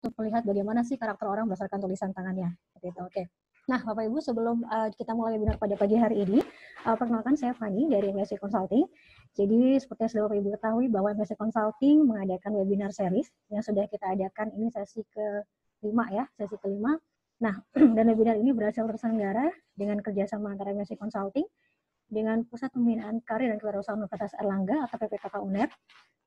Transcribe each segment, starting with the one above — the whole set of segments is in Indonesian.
untuk melihat bagaimana sih karakter orang berdasarkan tulisan tangannya. Gitu. Oke. Nah, Bapak Ibu, sebelum kita mulai webinar pada pagi hari ini, perkenalkan saya Fani dari MSC Consulting. Jadi, seperti yang sudah Bapak Ibu ketahui bahwa MSC Consulting mengadakan webinar series yang sudah kita adakan ini sesi ke-5 ya, sesi ke-5. Nah, dan webinar ini berhasil terselenggara dengan kerjasama antara MSC Consulting dengan Pusat Pembinaan Karir dan Kewirausahaan Universitas Erlangga atau PPKK UNER.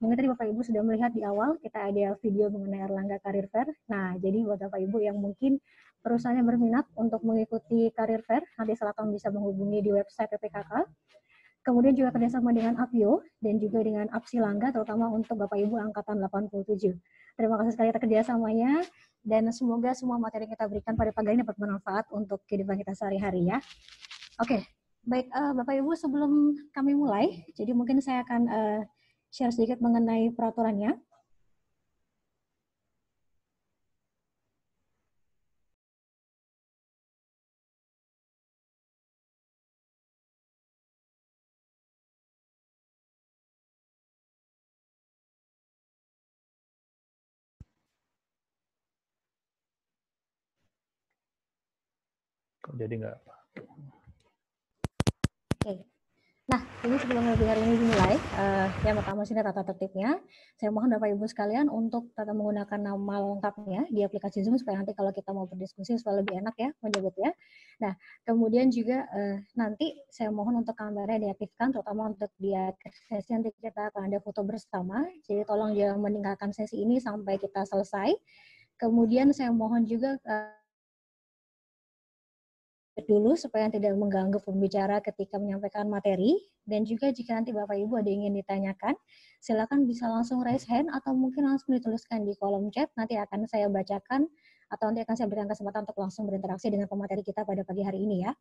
Mungkin tadi Bapak Ibu sudah melihat di awal kita ada video mengenai Erlangga Career Fair. Nah, jadi buat Bapak Ibu yang mungkin perusahaannya berminat untuk mengikuti Career Fair, nanti silakan bisa menghubungi di website PPKK. Kemudian juga kerjasama dengan APIO dan juga dengan Apsilangga, terutama untuk Bapak Ibu Angkatan 87. Terima kasih sekali atas kerjasamanya, dan semoga semua materi yang kita berikan pada pagi ini dapat bermanfaat untuk kehidupan kita sehari-hari ya. Oke, baik Bapak Ibu, sebelum kami mulai, jadi mungkin saya akan share sedikit mengenai peraturannya. Jadi nggak. Oke. Nah, ini sebelum webinar ini dimulai, yang pertama sini tata tertibnya. Saya mohon Bapak Ibu sekalian untuk tetap menggunakan nama lengkapnya di aplikasi Zoom supaya nanti kalau kita mau berdiskusi supaya lebih enak ya menyebutnya. Nah, kemudian juga nanti saya mohon untuk kameranya diaktifkan, terutama untuk di sesi nanti kita akan ada foto bersama. Jadi tolong jangan meninggalkan sesi ini sampai kita selesai. Kemudian saya mohon juga dulu supaya tidak mengganggu pembicara ketika menyampaikan materi, dan juga jika nanti Bapak Ibu ada yang ingin ditanyakan, silakan bisa langsung raise hand atau mungkin langsung dituliskan di kolom chat, nanti akan saya bacakan atau nanti akan saya berikan kesempatan untuk langsung berinteraksi dengan pemateri kita pada pagi hari ini ya.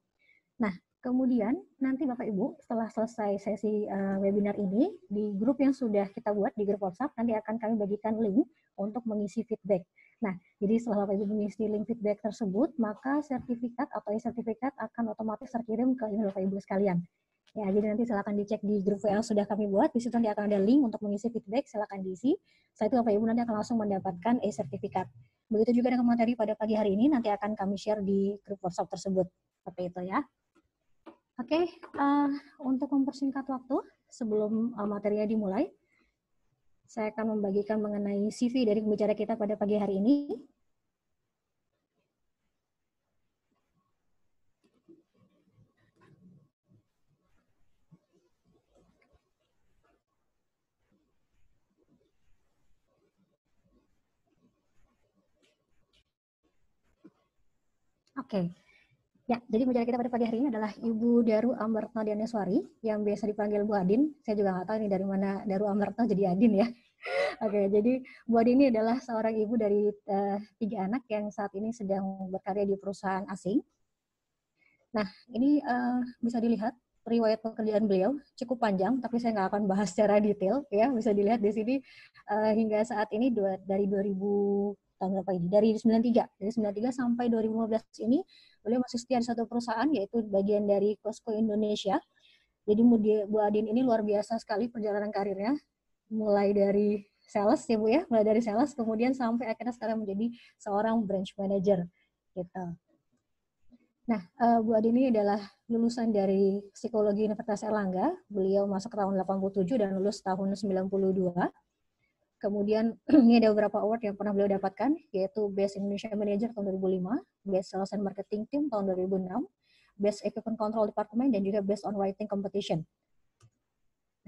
Nah, kemudian nanti Bapak Ibu setelah selesai sesi webinar ini, di grup yang sudah kita buat di grup WhatsApp, nanti akan kami bagikan link untuk mengisi feedback. Nah, jadi setelah Bapak Ibu mengisi link feedback tersebut, maka sertifikat atau e-sertifikat akan otomatis terkirim ke email Bapak Ibu sekalian. Ya, jadi nanti silakan dicek di grup yang sudah kami buat, di situ nanti akan ada link untuk mengisi feedback, silakan diisi. Setelah itu Bapak Ibu nanti akan langsung mendapatkan e-sertifikat. Begitu juga dengan materi pada pagi hari ini, nanti akan kami share di grup WhatsApp tersebut. Seperti itu ya. Oke, untuk mempersingkat waktu sebelum materinya dimulai, saya akan membagikan mengenai CV dari pembicara kita pada pagi hari ini. Oke. Ya, jadi pembicara kita pada pagi hari ini adalah Ibu Daru Amertno Dianeswari, yang biasa dipanggil Bu Adin. Saya juga nggak tahu ini dari mana Daru Amertno jadi Adin ya. Oke, jadi Bu Adin ini adalah seorang ibu dari 3 anak yang saat ini sedang berkarya di perusahaan asing. Nah, ini bisa dilihat riwayat pekerjaan beliau cukup panjang, tapi saya nggak akan bahas secara detail ya. Bisa dilihat di sini hingga saat ini dari 2000 tahun berapa ini? Dari 93 sampai 2015 ini beliau masih setia di satu perusahaan, yaitu bagian dari Costco Indonesia. Jadi Bu Adin ini luar biasa sekali perjalanan karirnya, mulai dari sales ya Bu ya, mulai dari sales kemudian sampai akhirnya sekarang menjadi seorang branch manager gitu. Nah, Bu Adin ini adalah lulusan dari Psikologi Universitas Erlangga. Beliau masuk tahun 87 dan lulus tahun 92. Kemudian ini ada beberapa award yang pernah beliau dapatkan, yaitu Best Indonesia Manager tahun 2005, Best Sales and Marketing Team tahun 2006, Best Equipment Control Department, dan juga Best on Writing Competition.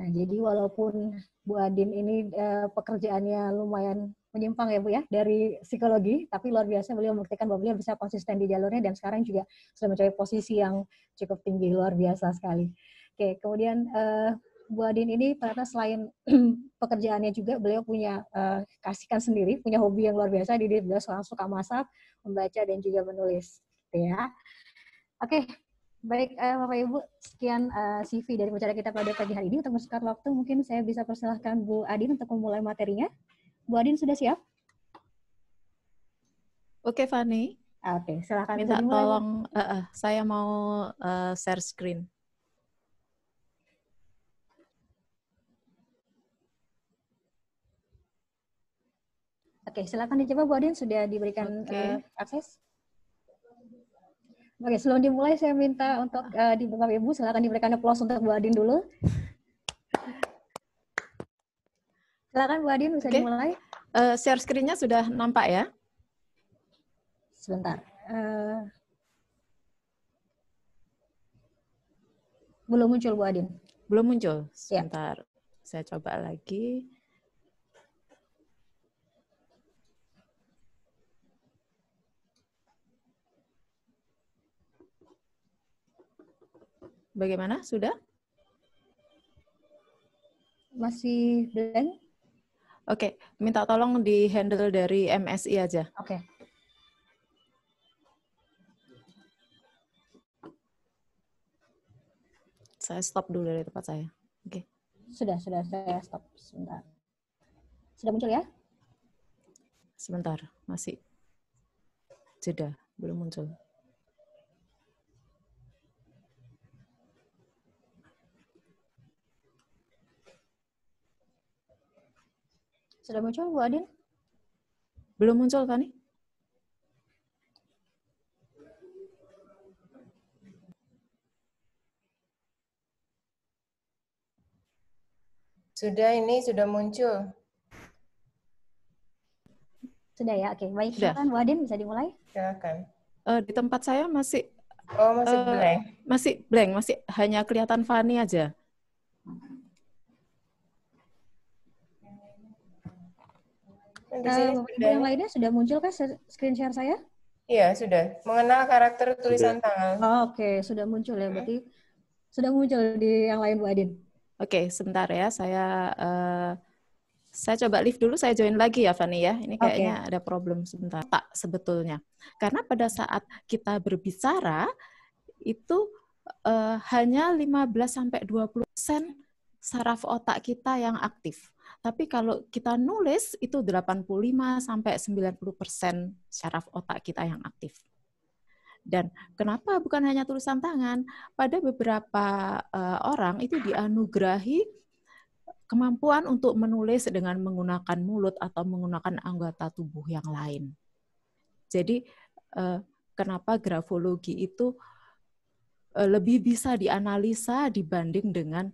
Nah, jadi walaupun Bu Adin ini pekerjaannya lumayan menyimpang ya Bu ya, dari psikologi, tapi luar biasa beliau membuktikan bahwa beliau bisa konsisten di jalurnya, dan sekarang juga sudah mencapai posisi yang cukup tinggi, luar biasa sekali. Oke, kemudian Bu Adin ini ternyata selain pekerjaannya juga beliau punya kasihkan sendiri, punya hobi yang luar biasa. Jadi beliau seorang suka masak, membaca, dan juga menulis. Gitu ya. Oke, baik Bapak Ibu, sekian CV dari pembicara kita pada pagi hari ini. Untuk mempersingkat waktu, mungkin saya bisa persilahkan Bu Adin untuk memulai materinya. Bu Adin sudah siap? Oke, Fani. Oke, silakan. Minta tolong, saya mau share screen. Oke, silakan dicoba Bu Adin, sudah diberikan akses. Oke, sebelum dimulai saya minta untuk di Bapak Ibu silakan diberikan aplaus untuk Bu Adin dulu. Silakan Bu Adin, bisa dimulai. Share screen-nya sudah nampak ya? Sebentar. Belum muncul Bu Adin. Belum muncul. Ya. Sebentar. Saya coba lagi. Bagaimana? Sudah? Masih blank? Oke, minta tolong di-handle dari MSI aja. Oke. Saya stop dulu dari tempat saya. Oke. Sudah saya stop sebentar. Sudah muncul ya? Sebentar, masih jeda, belum muncul. Sudah muncul Bu Adin? Belum muncul, Fani? Sudah muncul. Sudah ya, oke. Baik, silakan Bu Adin, bisa dimulai. Silakan. Di tempat saya masih masih blank. Masih blank, masih hanya kelihatan Fani aja. Yang lainnya sudah muncul kan screen share saya? Iya, sudah. Mengenal karakter tulisan tangan. Oke, sudah muncul ya, berarti sudah muncul di yang lain Bu Adin. Oke, sebentar ya, saya coba live dulu, saya join lagi ya Fani ya. Ini kayaknya ada problem sebentar. Tak sebetulnya. Karena pada saat kita berbicara, itu hanya 15-20% saraf otak kita yang aktif. Tapi kalau kita nulis, itu 85-90% saraf otak kita yang aktif. Dan kenapa bukan hanya tulisan tangan? Pada beberapa orang itu dianugerahi kemampuan untuk menulis dengan menggunakan mulut atau menggunakan anggota tubuh yang lain. Jadi kenapa grafologi itu lebih bisa dianalisa dibanding dengan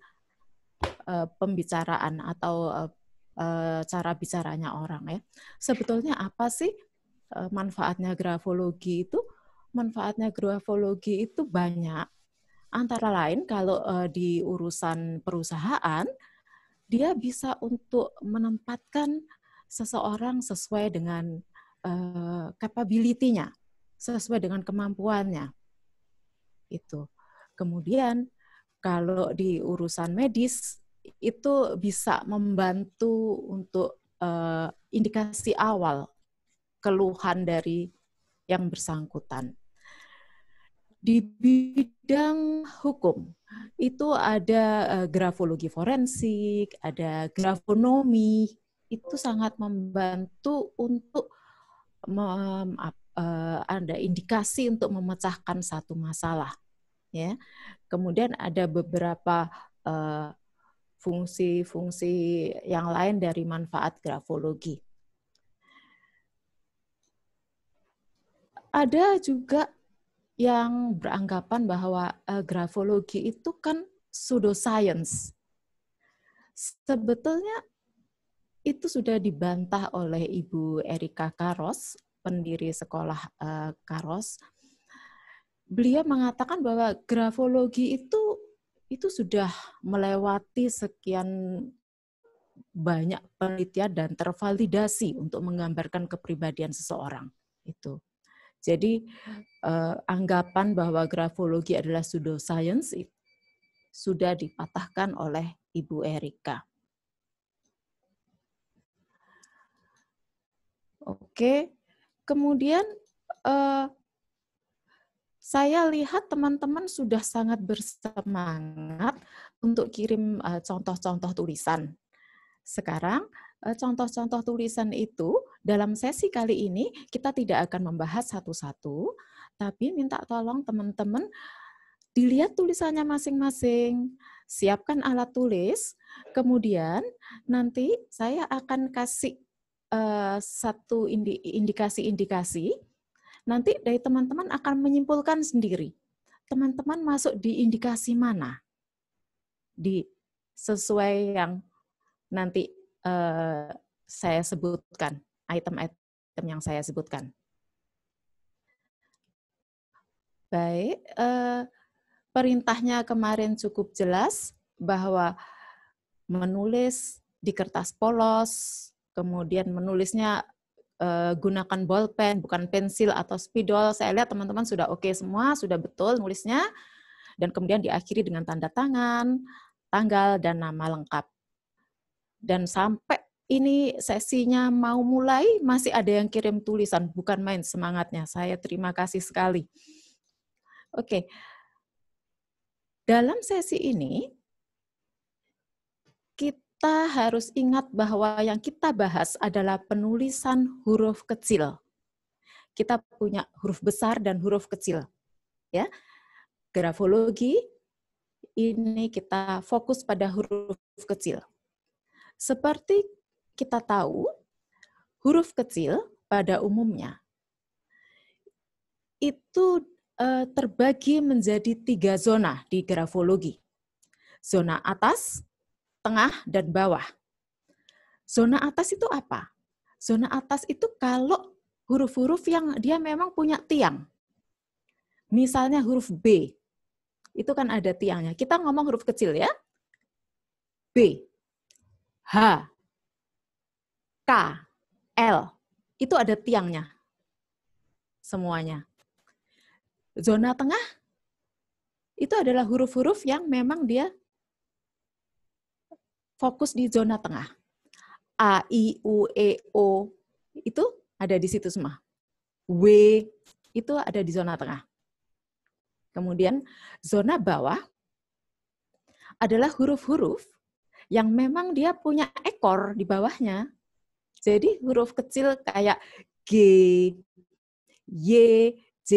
pembicaraan atau cara bicaranya orang ya. Sebetulnya apa sih manfaatnya grafologi itu? Manfaatnya grafologi itu banyak. Antara lain kalau di urusan perusahaan, dia bisa untuk menempatkan seseorang sesuai dengan capability-nya, sesuai dengan kemampuannya. Itu. Kemudian kalau di urusan medis itu bisa membantu untuk indikasi awal keluhan dari yang bersangkutan. Di bidang hukum itu ada grafologi forensik, ada grafonomi, itu sangat membantu untuk ada indikasi untuk memecahkan satu masalah. Ya. Kemudian ada beberapa fungsi-fungsi yang lain dari manfaat grafologi. Ada juga yang beranggapan bahwa grafologi itu kan pseudoscience. Sebetulnya itu sudah dibantah oleh Ibu Erika Karos, pendiri sekolah Karos. Beliau mengatakan bahwa grafologi itu sudah melewati sekian banyak penelitian dan tervalidasi untuk menggambarkan kepribadian seseorang. Itu. Jadi anggapan bahwa grafologi adalah pseudoscience sudah dipatahkan oleh Ibu Erika. Oke, kemudian saya lihat teman-teman sudah sangat bersemangat untuk kirim contoh-contoh tulisan. Sekarang, contoh-contoh tulisan itu dalam sesi kali ini kita tidak akan membahas satu-satu, tapi minta tolong teman-teman dilihat tulisannya masing-masing, siapkan alat tulis, kemudian nanti saya akan kasih satu indikasi-indikasi, nanti dari teman-teman akan menyimpulkan sendiri. Teman-teman masuk di indikasi mana? Sesuai yang nanti saya sebutkan, item-item yang saya sebutkan. Baik, perintahnya kemarin cukup jelas bahwa menulis di kertas polos, kemudian menulisnya gunakan bolpen, bukan pensil atau spidol. Saya lihat teman-teman sudah oke semua, sudah betul nulisnya, dan kemudian diakhiri dengan tanda tangan, tanggal, dan nama lengkap. Dan sampai ini sesinya mau mulai, masih ada yang kirim tulisan, bukan main semangatnya. Saya terima kasih sekali. Oke, dalam sesi ini, kita harus ingat bahwa yang kita bahas adalah penulisan huruf kecil. Kita punya huruf besar dan huruf kecil. Ya, grafologi ini kita fokus pada huruf kecil. Seperti kita tahu, huruf kecil pada umumnya itu terbagi menjadi 3 zona di grafologi. Zona atas, tengah, dan bawah. Zona atas itu apa? Zona atas itu kalau huruf-huruf yang dia memang punya tiang. Misalnya huruf B, itu kan ada tiangnya. Kita ngomong huruf kecil ya. B, H, K, L, itu ada tiangnya. Semuanya. Zona tengah, itu adalah huruf-huruf yang memang dia fokus di zona tengah. A, I, U, E, O, itu ada di situ semua. W, itu ada di zona tengah. Kemudian zona bawah adalah huruf-huruf yang memang dia punya ekor di bawahnya. Jadi huruf kecil kayak G, Y, J,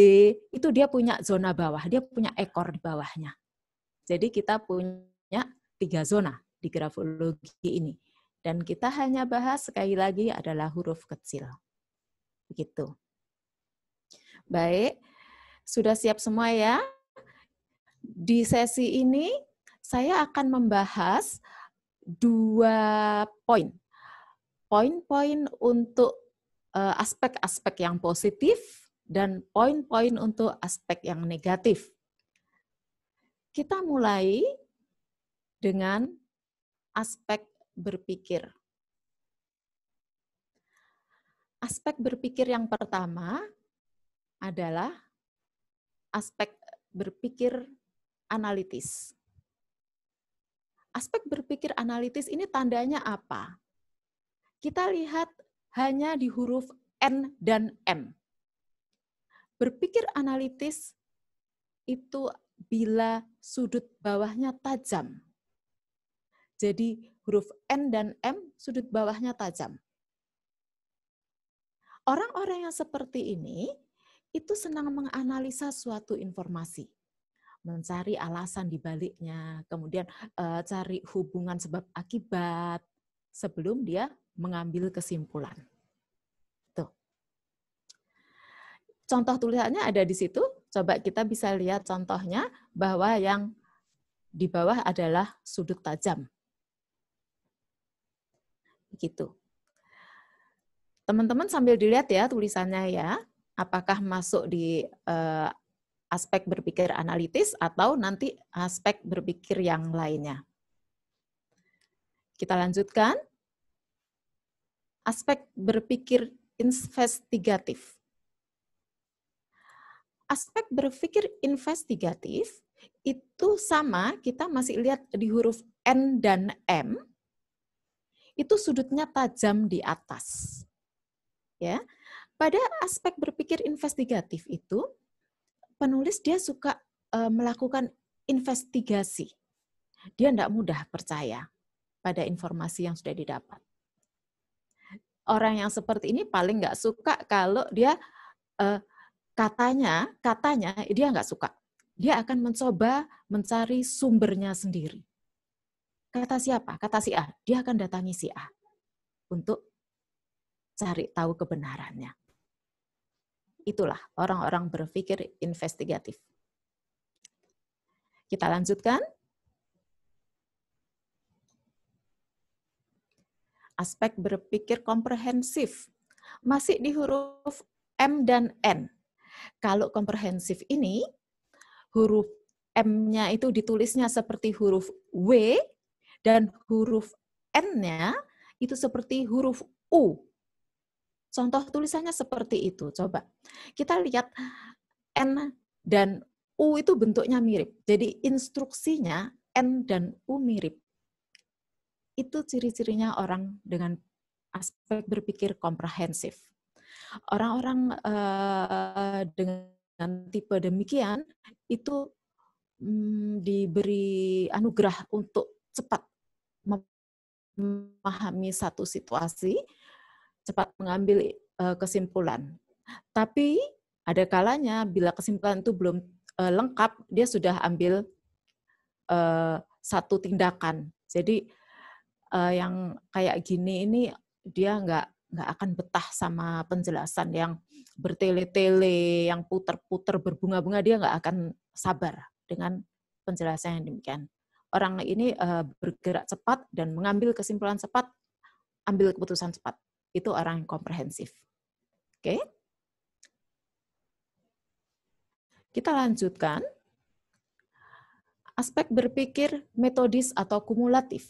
itu dia punya zona bawah, dia punya ekor di bawahnya. Jadi kita punya 3 zona di grafologi ini. Dan kita hanya bahas sekali lagi adalah huruf kecil. Begitu. Baik, sudah siap semua ya? Di sesi ini saya akan membahas 2 poin. Poin-poin untuk aspek-aspek yang positif dan poin-poin untuk aspek yang negatif. Kita mulai dengan aspek berpikir. Aspek berpikir yang pertama adalah aspek berpikir analitis. Aspek berpikir analitis ini tandanya apa? Kita lihat hanya di huruf N dan M. Berpikir analitis itu bila sudut bawahnya tajam. Jadi huruf N dan M sudut bawahnya tajam. Orang-orang yang seperti ini itu senang menganalisa suatu informasi, mencari alasan di baliknya, kemudian cari hubungan sebab akibat sebelum dia mengambil kesimpulan. Tuh. Contoh tulisannya ada di situ. Coba kita bisa lihat contohnya bahwa yang di bawah adalah sudut tajam. Begitu. Teman-teman sambil dilihat ya tulisannya ya, apakah masuk di aspek berpikir analitis atau nanti aspek berpikir yang lainnya. Kita lanjutkan. Aspek berpikir investigatif. Aspek berpikir investigatif itu sama, kita masih lihat di huruf N dan M, itu sudutnya tajam di atas. Ya, pada aspek berpikir investigatif itu, penulis dia suka melakukan investigasi. Dia tidak mudah percaya pada informasi yang sudah didapat. Orang yang seperti ini paling nggak suka kalau dia katanya dia nggak suka. Dia akan mencoba mencari sumbernya sendiri. Kata siapa? Kata si A. Dia akan datangi si A untuk cari tahu kebenarannya. Itulah orang-orang berpikir investigatif. Kita lanjutkan. Aspek berpikir komprehensif. Masih di huruf M dan N. Kalau komprehensif ini, huruf M-nya itu ditulisnya seperti huruf W, dan huruf N-nya itu seperti huruf U. Contoh tulisannya seperti itu. Coba kita lihat N dan U itu bentuknya mirip. Jadi instruksinya N dan U mirip. Itu ciri-cirinya orang dengan aspek berpikir komprehensif. Orang-orang dengan tipe demikian itu diberi anugerah untuk cepat memahami satu situasi, cepat mengambil kesimpulan. Tapi ada kalanya bila kesimpulan itu belum lengkap, dia sudah ambil satu tindakan. Jadi yang kayak gini ini dia nggak akan betah sama penjelasan yang bertele-tele, yang puter-puter, berbunga-bunga, dia nggak akan sabar dengan penjelasan yang demikian. Orang ini bergerak cepat dan mengambil kesimpulan cepat, ambil keputusan cepat. Itu orang yang komprehensif. Oke? Kita lanjutkan. Aspek berpikir metodis atau kumulatif.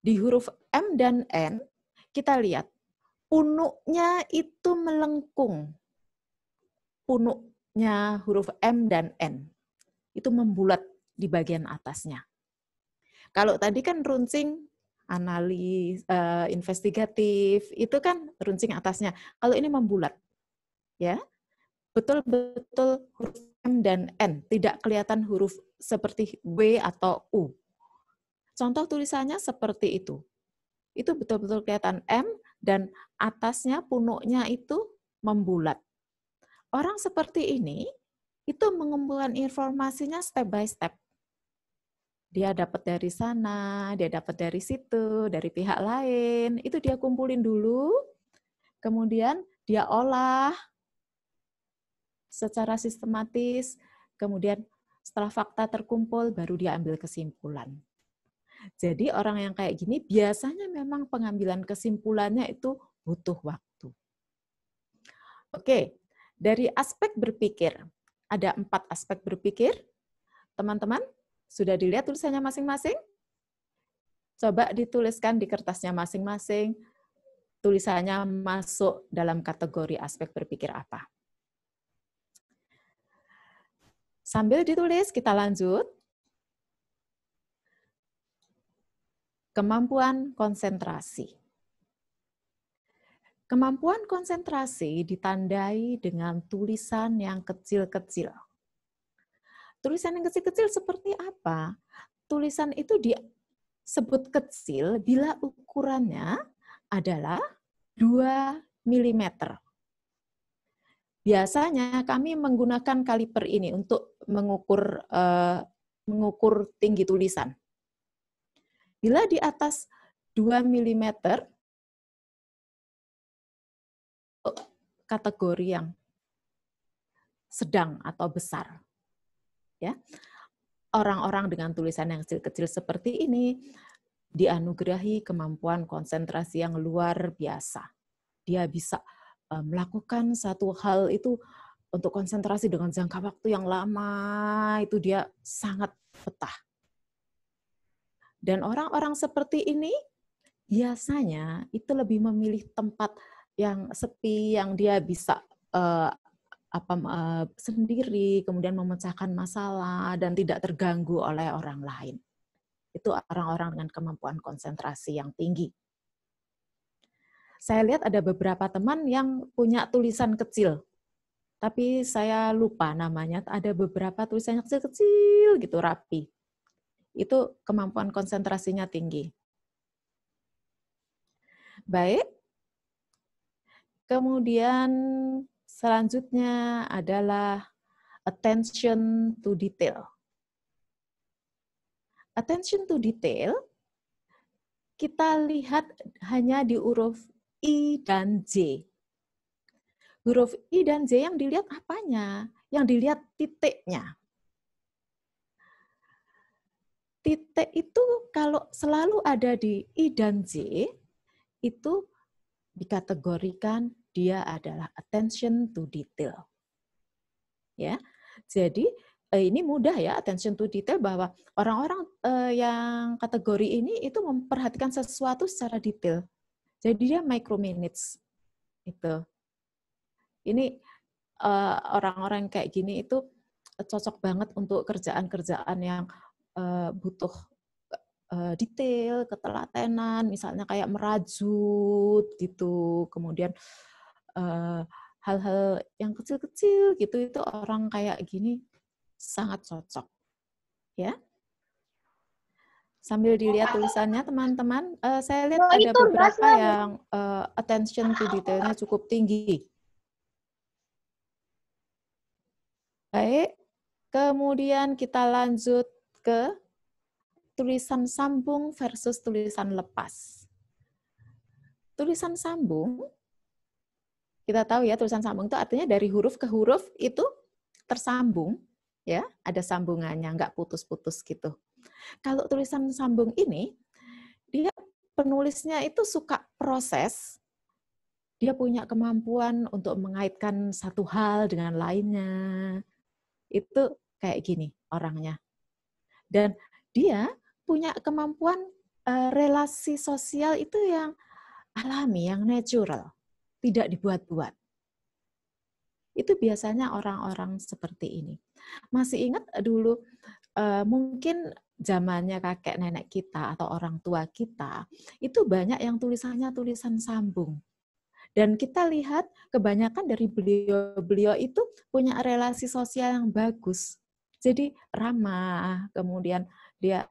Di huruf M dan N, kita lihat punuknya itu melengkung. Punuknya huruf M dan N itu membulat di bagian atasnya. Kalau tadi kan runcing, analis, investigatif, itu kan runcing atasnya. Kalau ini membulat, ya, betul-betul huruf M dan N, tidak kelihatan huruf seperti W atau U. Contoh tulisannya seperti itu. Itu betul-betul kelihatan M dan atasnya punuknya itu membulat. Orang seperti ini itu mengumpulkan informasinya step by step. Dia dapat dari sana, dia dapat dari situ, dari pihak lain, itu dia kumpulin dulu, kemudian dia olah secara sistematis, kemudian setelah fakta terkumpul, baru dia ambil kesimpulan. Jadi orang yang kayak gini biasanya memang pengambilan kesimpulannya itu butuh waktu. Oke, dari aspek berpikir, ada 4 aspek berpikir. Teman-teman, sudah dilihat tulisannya masing-masing? Coba dituliskan di kertasnya masing-masing, tulisannya masuk dalam kategori aspek berpikir apa. Sambil ditulis, kita lanjut. Kemampuan konsentrasi. Kemampuan konsentrasi ditandai dengan tulisan yang kecil-kecil. Tulisan yang kecil-kecil seperti apa? Tulisan itu disebut kecil bila ukurannya adalah 2 mm. Biasanya kami menggunakan kaliper ini untuk mengukur tinggi tulisan. Bila di atas 2 mm, kategori yang sedang atau besar. Ya, orang-orang dengan tulisan yang kecil-kecil seperti ini dianugerahi kemampuan konsentrasi yang luar biasa. Dia bisa melakukan satu hal itu untuk konsentrasi dengan jangka waktu yang lama, itu dia sangat betah. Dan orang-orang seperti ini biasanya itu lebih memilih tempat yang sepi, yang dia bisa sendiri, kemudian memecahkan masalah dan tidak terganggu oleh orang lain. Itu orang-orang dengan kemampuan konsentrasi yang tinggi. Saya lihat ada beberapa teman yang punya tulisan kecil, tapi saya lupa namanya. Ada beberapa tulisannya kecil-kecil gitu, rapi. Itu kemampuan konsentrasinya tinggi. Baik. Kemudian selanjutnya adalah attention to detail. Attention to detail, kita lihat hanya di huruf I dan J. Huruf I dan J yang dilihat apanya? Yang dilihat titiknya. Titik itu kalau selalu ada di I dan J, itu dikategorikan dia adalah attention to detail. Ya, jadi ini mudah ya, attention to detail, bahwa orang-orang yang kategori ini itu memperhatikan sesuatu secara detail. Jadi dia micromanage itu. Ini orang-orang kayak gini itu cocok banget untuk kerjaan-kerjaan yang butuh detail, ketelatenan, misalnya kayak merajut gitu, kemudian hal-hal yang kecil-kecil gitu, itu orang kayak gini sangat cocok, ya. Sambil dilihat tulisannya teman-teman, saya lihat ada beberapa yang attention to detailnya cukup tinggi. Baik, kemudian kita lanjut ke tulisan sambung versus tulisan lepas. Tulisan sambung, kita tahu ya, tulisan sambung itu artinya dari huruf ke huruf itu tersambung, ya, ada sambungannya, nggak putus-putus gitu. Kalau tulisan sambung ini, dia penulisnya itu suka proses, dia punya kemampuan untuk mengaitkan satu hal dengan lainnya. Itu kayak gini orangnya. Dan dia punya kemampuan relasi sosial itu yang alami, yang natural, tidak dibuat-buat. Itu biasanya orang-orang seperti ini. Masih ingat dulu mungkin zamannya kakek nenek kita atau orang tua kita, itu banyak yang tulisannya tulisan sambung. Dan kita lihat kebanyakan dari beliau-beliau itu punya relasi sosial yang bagus. Jadi ramah, kemudian dia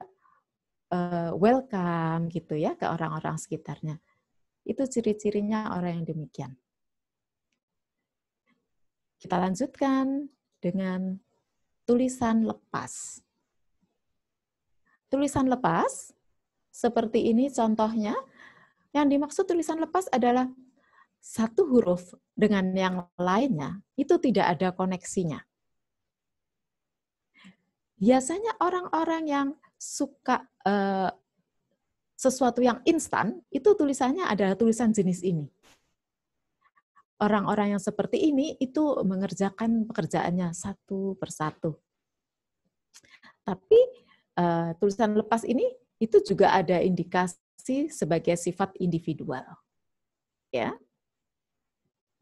welcome gitu ya ke orang-orang sekitarnya. Itu ciri-cirinya orang yang demikian. Kita lanjutkan dengan tulisan lepas. Tulisan lepas, seperti ini contohnya. Yang dimaksud tulisan lepas adalah satu huruf dengan yang lainnya itu tidak ada koneksinya. Biasanya orang-orang yang suka sesuatu yang instan, itu tulisannya adalah tulisan jenis ini. Orang-orang yang seperti ini itu mengerjakan pekerjaannya satu persatu. Tapi tulisan lepas ini itu juga ada indikasi sebagai sifat individual. Ya.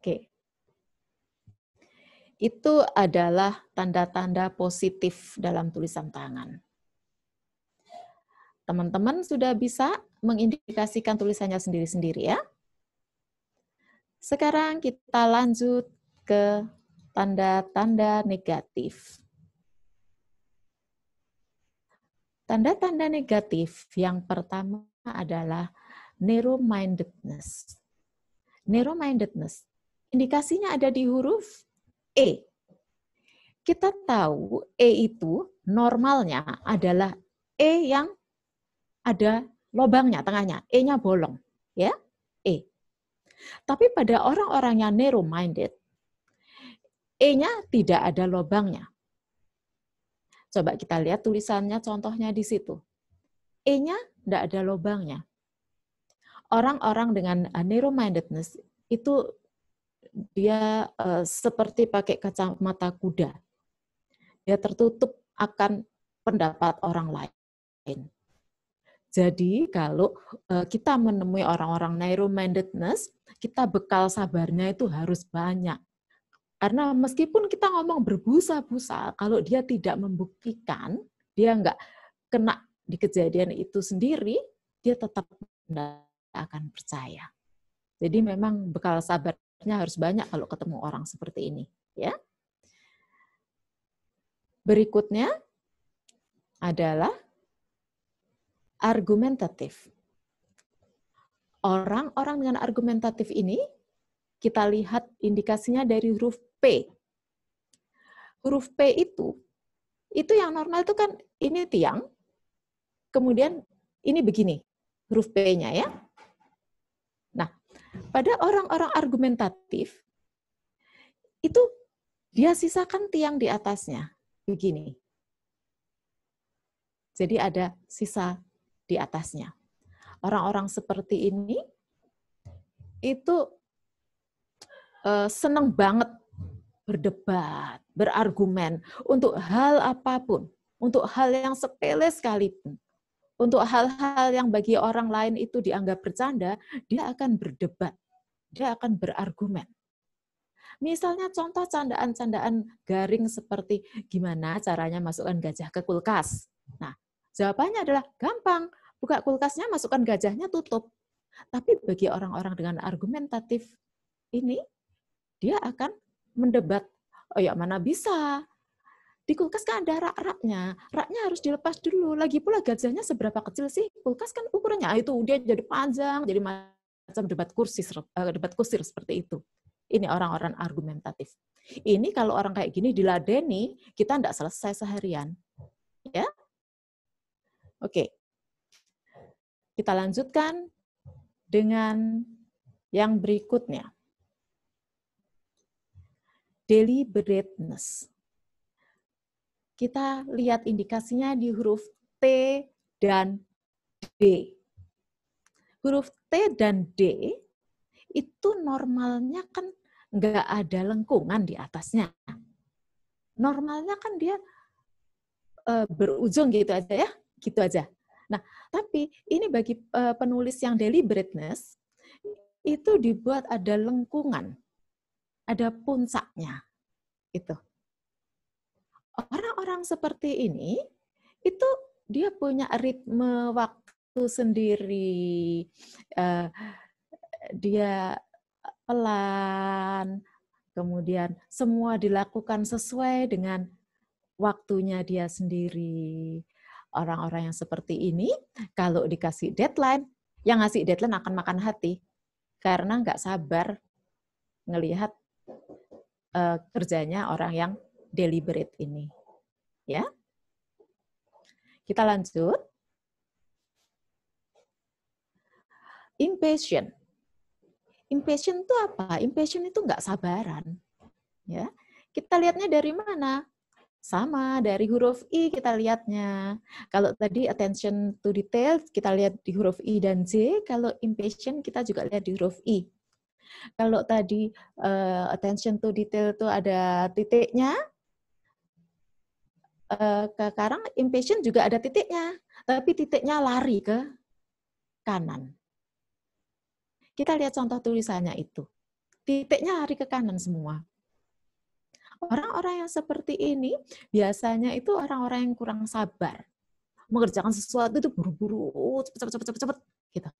Oke. Itu adalah tanda-tanda positif dalam tulisan tangan. Teman-teman sudah bisa mengindikasikan tulisannya sendiri-sendiri ya. Sekarang kita lanjut ke tanda-tanda negatif. Tanda-tanda negatif yang pertama adalah narrow-mindedness. Narrow-mindedness. Indikasinya ada di huruf E. Kita tahu E itu normalnya adalah E yang ada lubangnya, tengahnya. E-nya bolong. Ya, E. Tapi pada orang-orang yang narrow-minded, E-nya tidak ada lubangnya. Coba kita lihat tulisannya, contohnya di situ. E-nya tidak ada lubangnya. Orang-orang dengan narrow-mindedness itu dia seperti pakai kacamata kuda. Dia tertutup akan pendapat orang lain. Jadi kalau kita menemui orang-orang narrow-mindedness, kita bekal sabarnya itu harus banyak. Karena meskipun kita ngomong berbusa-busa, kalau dia tidak membuktikan, dia nggak kena di kejadian itu sendiri, dia tetap tidak akan percaya. Jadi memang bekal sabar harus banyak kalau ketemu orang seperti ini, ya. Berikutnya adalah argumentatif. Orang-orang dengan argumentatif ini kita lihat indikasinya dari huruf P. Huruf P itu yang normal itu kan ini tiang, kemudian ini begini huruf P-nya ya. Nah, pada orang-orang argumentatif, itu dia sisakan tiang di atasnya. Begini. Jadi ada sisa di atasnya. Orang-orang seperti ini itu senang banget berdebat, berargumen untuk hal apapun, untuk hal yang sepele sekalipun, untuk hal-hal yang bagi orang lain itu dianggap bercanda, dia akan berdebat, dia akan berargumen. Misalnya contoh candaan-candaan garing seperti gimana caranya masukkan gajah ke kulkas. Nah, jawabannya adalah gampang, buka kulkasnya, masukkan gajahnya, tutup. Tapi bagi orang-orang dengan argumentatif ini, dia akan mendebat, oh ya mana bisa, di kulkas kan ada rak-raknya, raknya harus dilepas dulu, lagi pula gajahnya seberapa kecil sih, kulkas kan ukurannya, itu dia jadi panjang, jadi macam debat kusir seperti itu. Ini orang-orang argumentatif. Ini kalau orang kayak gini diladeni, kita tidak selesai seharian. Ya, oke. Kita lanjutkan dengan yang berikutnya. Deliberateness. Kita lihat indikasinya di huruf T dan D. Huruf T dan D itu normalnya kan nggak ada lengkungan di atasnya. Normalnya kan dia berujung gitu aja ya, gitu aja. Nah, tapi ini bagi penulis yang deliberateness, itu dibuat ada lengkungan, ada puncaknya. Gitu. Orang-orang seperti ini, itu dia punya ritme waktu sendiri, dia pelan, kemudian semua dilakukan sesuai dengan waktunya dia sendiri. Orang-orang yang seperti ini, kalau dikasih deadline, yang ngasih deadline akan makan hati, karena nggak sabar ngelihat kerjanya orang yang deliberate ini. Ya, kita lanjut. Impatient. Impatient itu apa? Impatient itu nggak sabaran. Ya, kita lihatnya dari mana? Sama, dari huruf I kita lihatnya. Kalau tadi attention to detail, kita lihat di huruf I dan J. Kalau impatient, kita juga lihat di huruf I. Kalau tadi attention to detail itu ada titiknya, sekarang impatient juga ada titiknya. Tapi titiknya lari ke kanan. Kita lihat contoh tulisannya itu. Titiknya lari ke kanan semua. Orang-orang yang seperti ini biasanya itu orang-orang yang kurang sabar. Mengerjakan sesuatu itu buru-buru, cepet gitu.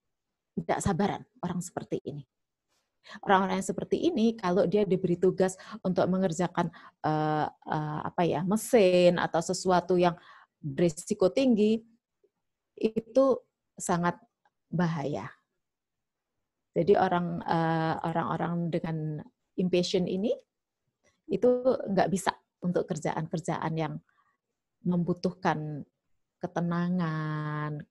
Tidak sabaran orang seperti ini. Orang-orang yang seperti ini kalau dia diberi tugas untuk mengerjakan mesin atau sesuatu yang berisiko tinggi, itu sangat bahaya. Jadi orang-orang dengan impatient ini itu nggak bisa untuk kerjaan-kerjaan yang membutuhkan ketenangan,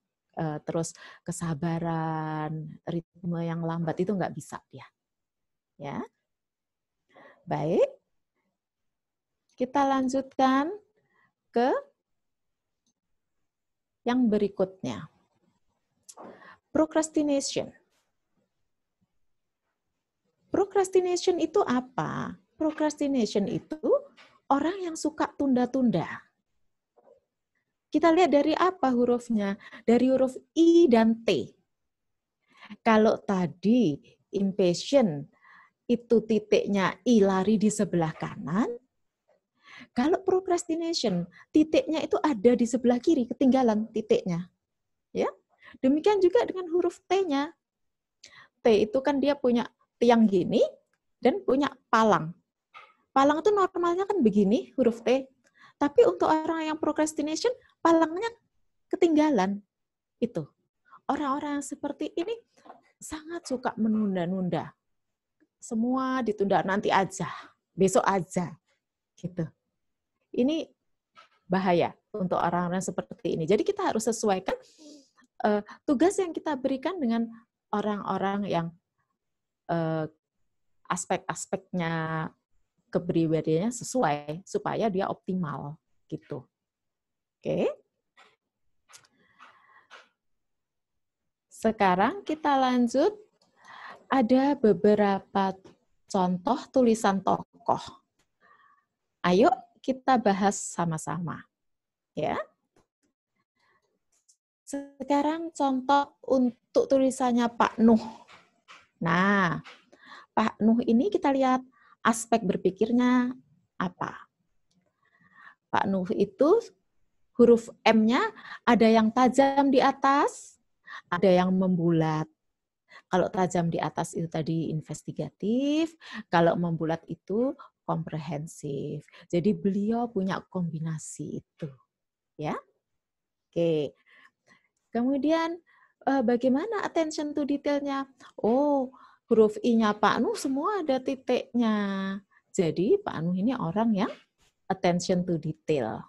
terus kesabaran, ritme yang lambat itu nggak bisa dia. Ya, baik. Kita lanjutkan ke yang berikutnya. Procrastination. Procrastination itu apa? Procrastination itu orang yang suka tunda-tunda. Kita lihat dari apa hurufnya? Dari huruf I dan T. Kalau tadi impatient itu titiknya I lari di sebelah kanan, kalau procrastination titiknya itu ada di sebelah kiri, ketinggalan titiknya. Ya, demikian juga dengan huruf T-nya. T itu kan dia punya tiang gini dan punya palang. Palang itu normalnya kan begini, huruf T. Tapi untuk orang yang procrastination, palangnya ketinggalan. Itu. Orang-orang yang seperti ini sangat suka menunda-nunda. Semua ditunda, nanti aja, besok aja. Gitu. Ini bahaya untuk orang-orang seperti ini. Jadi kita harus sesuaikan tugas yang kita berikan dengan orang-orang yang aspek-aspeknya kepribadiannya sesuai supaya dia optimal gitu. Oke. Sekarang kita lanjut, ada beberapa contoh tulisan tokoh. Ayo kita bahas sama-sama. Ya. Sekarang contoh untuk tulisannya Pak Nuh. Nah, Pak Nuh ini kita lihat aspek berpikirnya apa. Pak Nuh itu huruf M-nya ada yang tajam di atas, ada yang membulat. Kalau tajam di atas itu tadi investigatif, kalau membulat itu komprehensif. Jadi beliau punya kombinasi itu. Ya. Oke. Kemudian bagaimana attention to detailnya? Oh, huruf I-nya Pak Nuh semua ada titiknya. Jadi Pak Nuh ini orang yang attention to detail.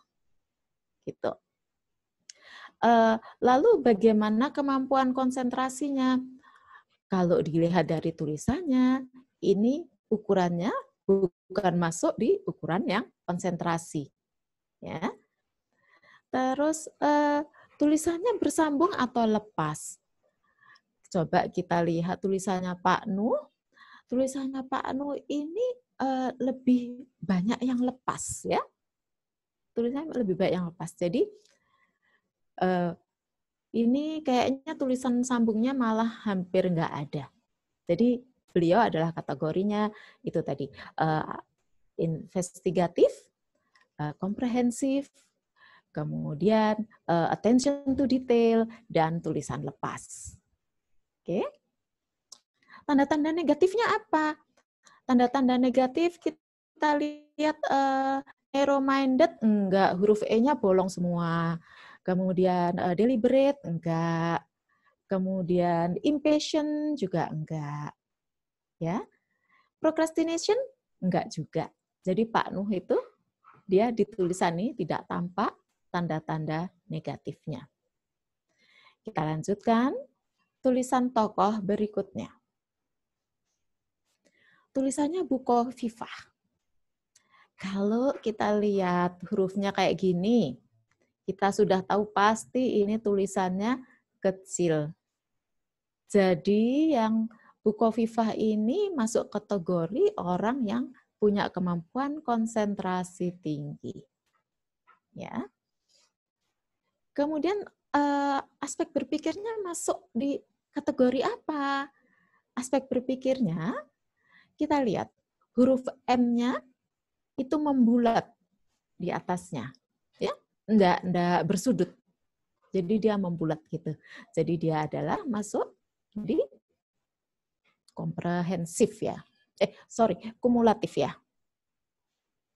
Gitu. Lalu bagaimana kemampuan konsentrasinya? Kalau dilihat dari tulisannya, ini ukurannya bukan masuk di ukuran yang konsentrasi. Ya. Terus tulisannya bersambung atau lepas? Coba kita lihat tulisannya Pak Nuh. Tulisannya Pak Nuh ini lebih banyak yang lepas, ya. Tulisannya lebih banyak yang lepas. Jadi ini kayaknya tulisan sambungnya malah hampir nggak ada. Jadi beliau adalah kategorinya itu tadi investigatif, komprehensif, kemudian attention to detail, dan tulisan lepas. Oke. Tanda-tanda negatifnya apa? Tanda-tanda negatif kita lihat narrow-minded, enggak, huruf E-nya bolong semua. Kemudian deliberate, enggak. Kemudian impatient juga enggak. Ya. Procrastination enggak juga. Jadi Pak Nuh itu dia di tulisan ini tidak tampak tanda-tanda negatifnya. Kita lanjutkan tulisan tokoh berikutnya. Tulisannya Bukoviva. Kalau kita lihat hurufnya kayak gini, kita sudah tahu pasti ini tulisannya kecil. Jadi yang Bukoviva ini masuk kategori orang yang punya kemampuan konsentrasi tinggi. Ya. Kemudian aspek berpikirnya masuk di kategori apa? Aspek berpikirnya kita lihat huruf M-nya itu membulat di atasnya, ya, enggak bersudut. Jadi dia membulat gitu. Jadi dia adalah masuk di komprehensif ya. Kumulatif ya.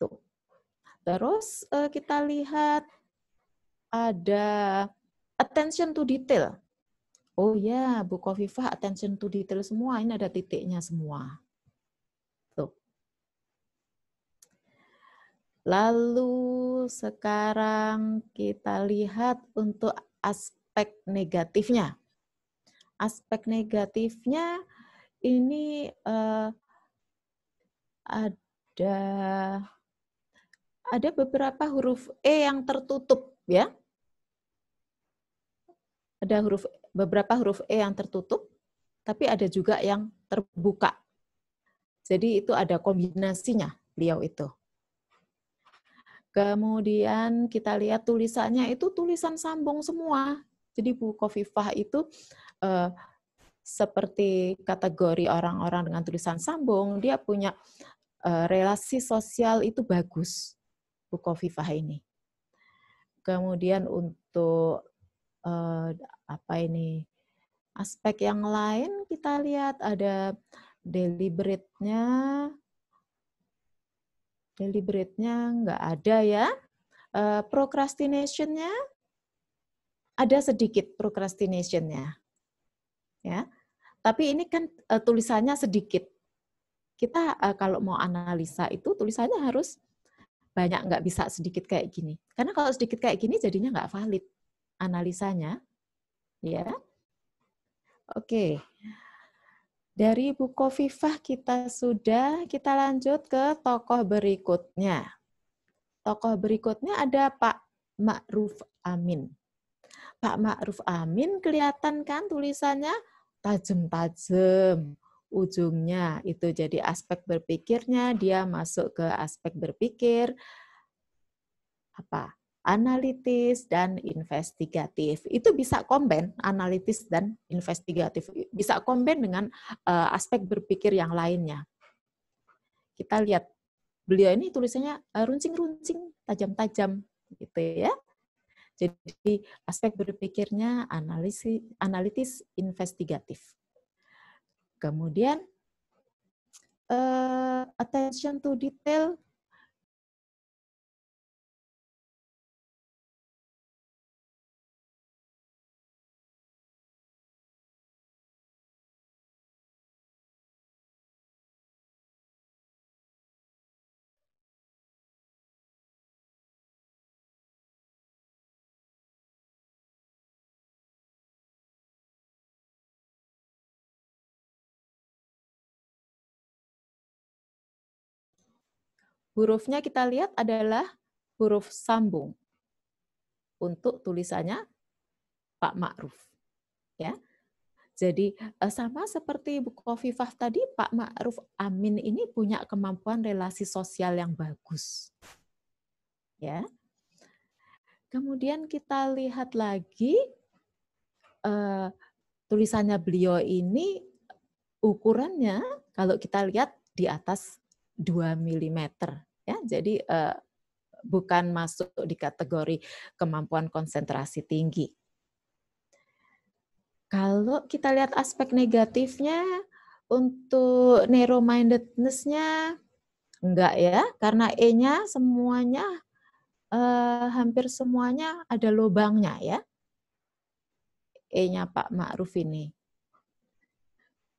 Tuh. Terus kita lihat ada attention to detail. Oh ya, Bukoviva attention to detail semua. Ini ada titiknya semua. Tuh. Lalu sekarang kita lihat untuk aspek negatifnya. Aspek negatifnya ini ada beberapa huruf E yang tertutup, ya. Ada beberapa huruf E yang tertutup, tapi ada juga yang terbuka. Jadi itu ada kombinasinya beliau itu. Kemudian kita lihat tulisannya itu tulisan sambung semua. Jadi Bukoviva itu seperti kategori orang-orang dengan tulisan sambung, dia punya relasi sosial itu bagus, Bukoviva ini. Kemudian untuk aspek yang lain kita lihat ada deliberate-nya nggak ada ya. Procrastination-nya ada sedikit procrastination-nya. Ya. Tapi ini kan tulisannya sedikit. Kita kalau mau analisa itu tulisannya harus banyak, nggak bisa sedikit kayak gini. Karena kalau sedikit kayak gini jadinya nggak valid analisanya. Ya. Oke. Dari Bu Khofifah kita lanjut ke tokoh berikutnya. Tokoh berikutnya ada Pak Ma'ruf Amin. Pak Ma'ruf Amin kelihatan kan tulisannya tajam-tajam ujungnya. Itu jadi aspek berpikirnya, dia masuk ke aspek berpikir analitis dan investigatif. Itu bisa combine analitis dan investigatif. Bisa combine dengan aspek berpikir yang lainnya. Kita lihat beliau ini tulisannya runcing-runcing, tajam-tajam gitu ya. Jadi aspek berpikirnya analitis investigatif. Kemudian attention to detail. Hurufnya kita lihat adalah huruf sambung untuk tulisannya Pak Ma'ruf. Ya. Jadi sama seperti Bu Khofifah tadi, Pak Ma'ruf Amin ini punya kemampuan relasi sosial yang bagus. Ya. Kemudian kita lihat lagi tulisannya beliau ini ukurannya kalau kita lihat di atas 2 mm ya. Jadi bukan masuk di kategori kemampuan konsentrasi tinggi. Kalau kita lihat aspek negatifnya untuk narrow-mindedness-nya enggak ya, karena E-nya semuanya hampir semuanya ada lubangnya ya. E-nya Pak Ma'ruf ini.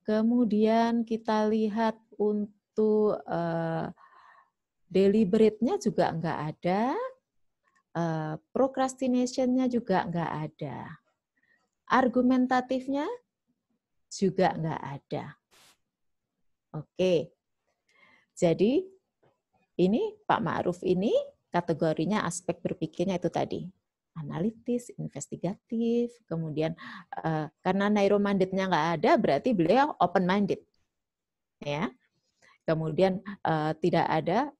Kemudian kita lihat untuk deliberate-nya juga enggak ada, procrastination-nya juga enggak ada, argumentatifnya juga enggak ada. Oke, jadi ini Pak Ma'ruf ini kategorinya aspek berpikirnya itu tadi, analitis, investigatif, kemudian karena narrow-minded-nya nggak ada, berarti beliau open-minded. Ya. Kemudian tidak ada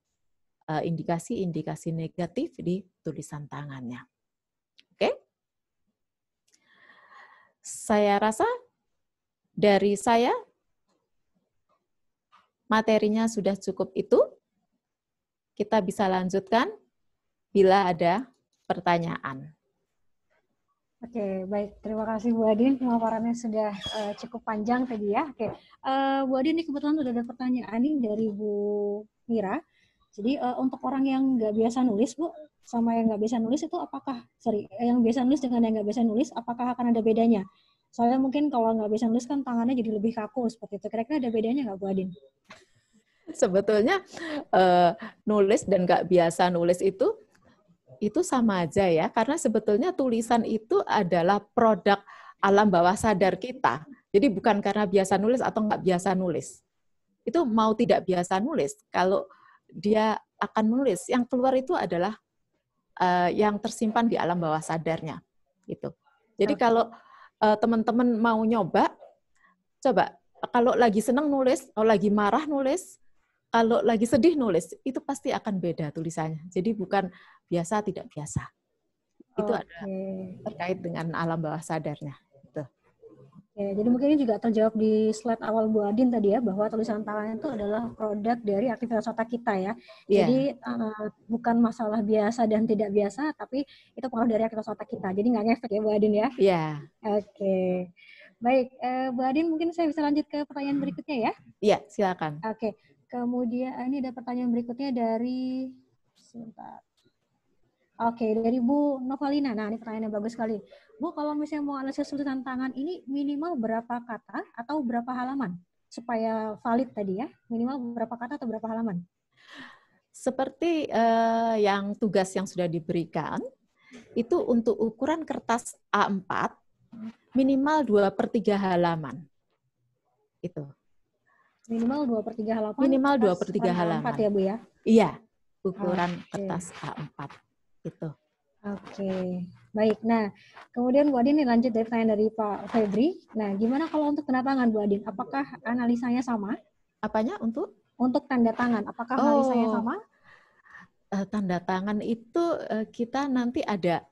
indikasi-indikasi negatif di tulisan tangannya. Oke? Saya rasa dari saya materinya sudah cukup itu. Kita bisa lanjutkan bila ada pertanyaan. Oke, baik. Terima kasih Bu Adin. Pemaparannya sudah cukup panjang tadi ya. Oke, Bu Adin ini kebetulan sudah ada pertanyaan nih dari Bu Mira. Jadi untuk orang yang nggak biasa nulis, Bu, sama yang nggak biasa nulis itu apakah, yang biasa nulis dengan yang nggak biasa nulis, apakah akan ada bedanya? Soalnya mungkin kalau nggak biasa nulis kan tangannya jadi lebih kaku seperti itu. Kira-kira ada bedanya nggak, Bu Adin? Sebetulnya nulis dan nggak biasa nulis itu sama aja ya, karena sebetulnya tulisan itu adalah produk alam bawah sadar kita. Jadi bukan karena biasa nulis atau nggak biasa nulis. Itu mau tidak biasa nulis, kalau dia akan nulis, yang keluar itu adalah yang tersimpan di alam bawah sadarnya. Gitu. Jadi kalau teman-teman mau nyoba, coba kalau lagi senang nulis, kalau lagi marah nulis, kalau lagi sedih nulis, itu pasti akan beda tulisannya. Jadi bukan biasa, tidak biasa. Itu ada terkait dengan alam bawah sadarnya. Gitu. Oke, jadi mungkin ini juga terjawab di slide awal Bu Adin tadi ya, bahwa tulisan tangan itu adalah produk dari aktivitas otak kita ya. Yeah. Jadi bukan masalah biasa dan tidak biasa, tapi itu pengaruh dari aktivitas otak kita. Jadi nggak ngefek ya Bu Adin ya? Iya. Yeah. Oke. Baik, Bu Adin mungkin saya bisa lanjut ke pertanyaan berikutnya ya? Iya, silakan. Oke. Kemudian ini ada pertanyaan berikutnya dari dari Bu Novalina. Nah, ini pertanyaan yang bagus sekali. Bu, kalau misalnya mau analisis tulisan tangan ini minimal berapa kata atau berapa halaman supaya valid tadi ya? Minimal berapa kata atau berapa halaman? Seperti yang tugas yang sudah diberikan, itu untuk ukuran kertas A4 minimal 2/3 halaman. Itu. Minimal 2/3 halaman. Minimal kertas 2/3 A4 halaman. ya, Bu ya? Iya, ukuran Oke. kertas A4 itu. Oke, baik. Nah, kemudian Bu Adin, ini lanjut dari pertanyaan dari Pak Febri. Nah, gimana kalau untuk tanda tangan, Bu Adin? Apakah analisanya sama? Apanya untuk? Untuk tanda tangan, apakah analisanya Oh, sama? tanda tangan itu kita nanti ada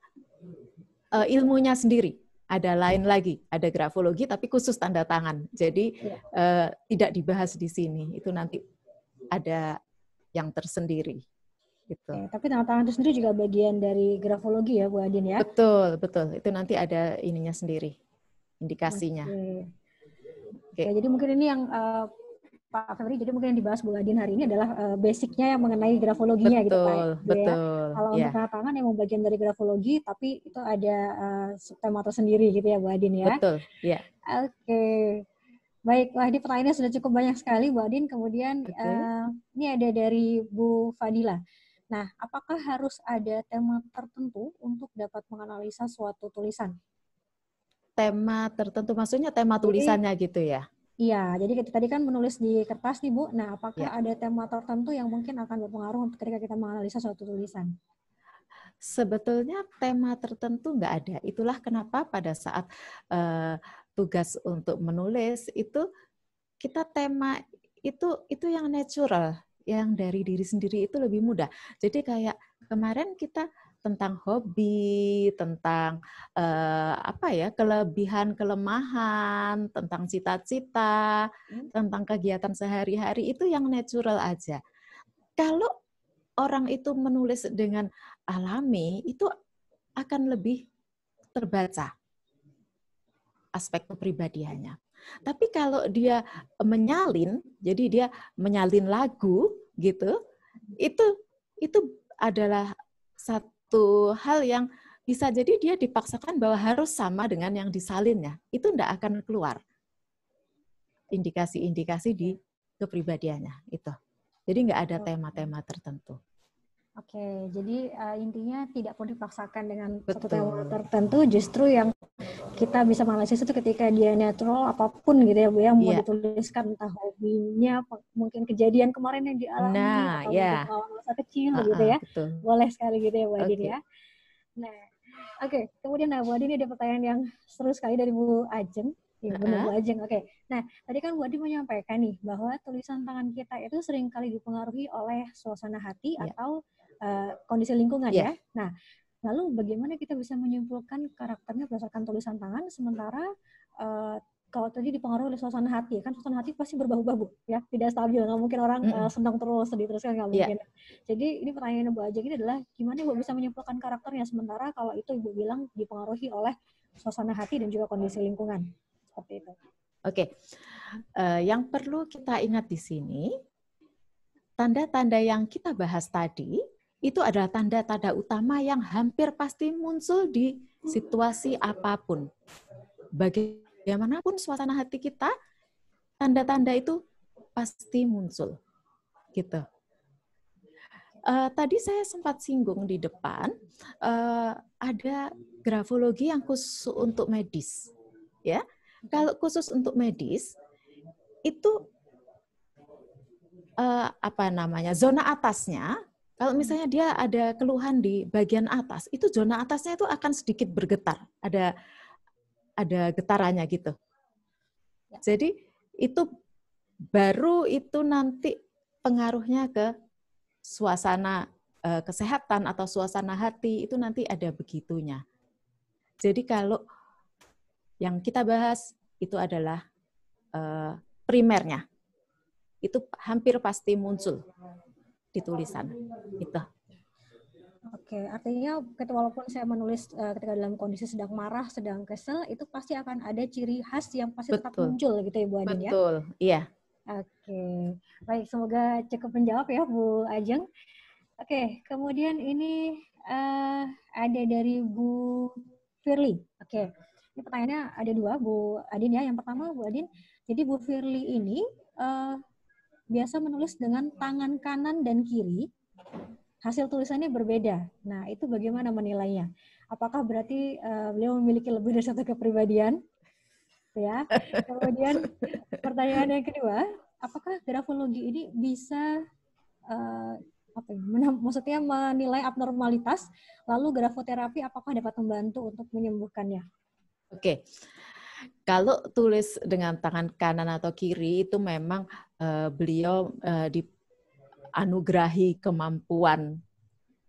ilmunya sendiri. Ada lain lagi, ada grafologi tapi khusus tanda tangan. Jadi tidak dibahas di sini. Itu nanti ada yang tersendiri. Gitu. Oke, tapi tanda tangan itu sendiri juga bagian dari grafologi ya, Bu Adin ya? Betul, betul. Itu nanti ada ininya sendiri, indikasinya. Oke, jadi mungkin ini yang Pak Febri, jadi mungkin yang dibahas Bu Adin hari ini adalah basicnya yang mengenai grafologinya gitu Pak. Betul. Kalau untuk tanda tangan yang bagian dari grafologi, tapi itu ada subtema tersendiri gitu ya Bu Adin ya. Betul, ya. Oke. Baik, wah ini pertanyaannya sudah cukup banyak sekali Bu Adin. Kemudian ini ada dari Bu Fadila. Nah, apakah harus ada tema tertentu untuk dapat menganalisa suatu tulisan? Tema tertentu, maksudnya tema tulisannya gitu ya? Iya, jadi tadi kan menulis di kertas nih Bu. Nah, apakah ada tema tertentu yang mungkin akan berpengaruh ketika kita menganalisa suatu tulisan? Sebetulnya tema tertentu nggak ada. Itulah kenapa pada saat tugas untuk menulis itu kita tema itu yang natural, yang dari diri sendiri itu lebih mudah. Jadi kayak kemarin kita tentang hobi, tentang kelebihan, kelemahan, tentang cita-cita, tentang kegiatan sehari-hari, itu yang natural aja. Kalau orang itu menulis dengan alami, itu akan lebih terbaca aspek kepribadiannya. Tapi kalau dia menyalin, jadi dia menyalin lagu gitu, itu adalah satu hal yang bisa jadi dia dipaksakan bahwa harus sama dengan yang disalinnya. Itu tidak akan keluar indikasi-indikasi di kepribadiannya itu. Jadi nggak ada tema-tema tertentu. Oke, jadi intinya tidak perlu dipaksakan dengan satu tema tertentu, justru yang kita bisa menganalisis itu ketika dia natural apapun gitu ya Bu ya, mau dituliskan entah hobinya, mungkin kejadian kemarin yang dialami atau mungkin pengalaman masa kecil gitu ya. Betul. Boleh sekali gitu ya Bu Adin ya. Nah, oke, kemudian Bu Adin, ini ada pertanyaan yang seru sekali dari Bu Ajeng. Ya, benar Bu Ajeng. Oke. Nah, tadi kan Bu Adin menyampaikan nih bahwa tulisan tangan kita itu seringkali dipengaruhi oleh suasana hati atau kondisi lingkungan ya. Nah, lalu bagaimana kita bisa menyimpulkan karakternya berdasarkan tulisan tangan, sementara kalau tadi dipengaruhi oleh suasana hati, kan suasana hati pasti berubah-ubah Bu, ya, tidak stabil, nggak mungkin orang senang terus, sedih terus kan nggak mungkin. Jadi ini pertanyaan Bu Ajeng ini adalah gimana Ibu bisa menyimpulkan karakternya, sementara kalau itu Ibu bilang dipengaruhi oleh suasana hati dan juga kondisi lingkungan, seperti itu. Oke, yang perlu kita ingat di sini, tanda-tanda yang kita bahas tadi, itu adalah tanda-tanda utama yang hampir pasti muncul di situasi apapun. Bagaimanapun suasana hati kita, tanda-tanda itu pasti muncul. Gitu. Tadi saya sempat singgung di depan, ada grafologi yang khusus untuk medis. Ya, kalau khusus untuk medis, itu zona atasnya. Kalau misalnya dia ada keluhan di bagian atas, itu zona atasnya itu akan sedikit bergetar, ada getarannya gitu. Jadi itu baru itu nanti pengaruhnya ke suasana kesehatan atau suasana hati, itu nanti ada begitunya. Jadi kalau yang kita bahas itu adalah primernya, itu hampir pasti muncul di tulisan itu. Oke, artinya walaupun saya menulis ketika dalam kondisi sedang marah, sedang kesel, itu pasti akan ada ciri khas yang pasti tetap muncul gitu ya Bu Adin ya? Betul, iya. Oke, baik, semoga cukup menjawab ya Bu Ajeng. Oke, kemudian ini ada dari Bu Firly. Oke, ini pertanyaannya ada dua Bu Adin ya. Yang pertama Bu Adin, jadi Bu Firly ini biasa menulis dengan tangan kanan dan kiri, hasil tulisannya berbeda. Nah, itu bagaimana menilainya? Apakah berarti beliau memiliki lebih dari satu kepribadian? Ya. Kemudian pertanyaan yang kedua, apakah grafologi ini bisa maksudnya menilai abnormalitas, lalu grafoterapi apakah dapat membantu untuk menyembuhkannya? Oke. Kalau tulis dengan tangan kanan atau kiri itu memang beliau dianugerahi kemampuan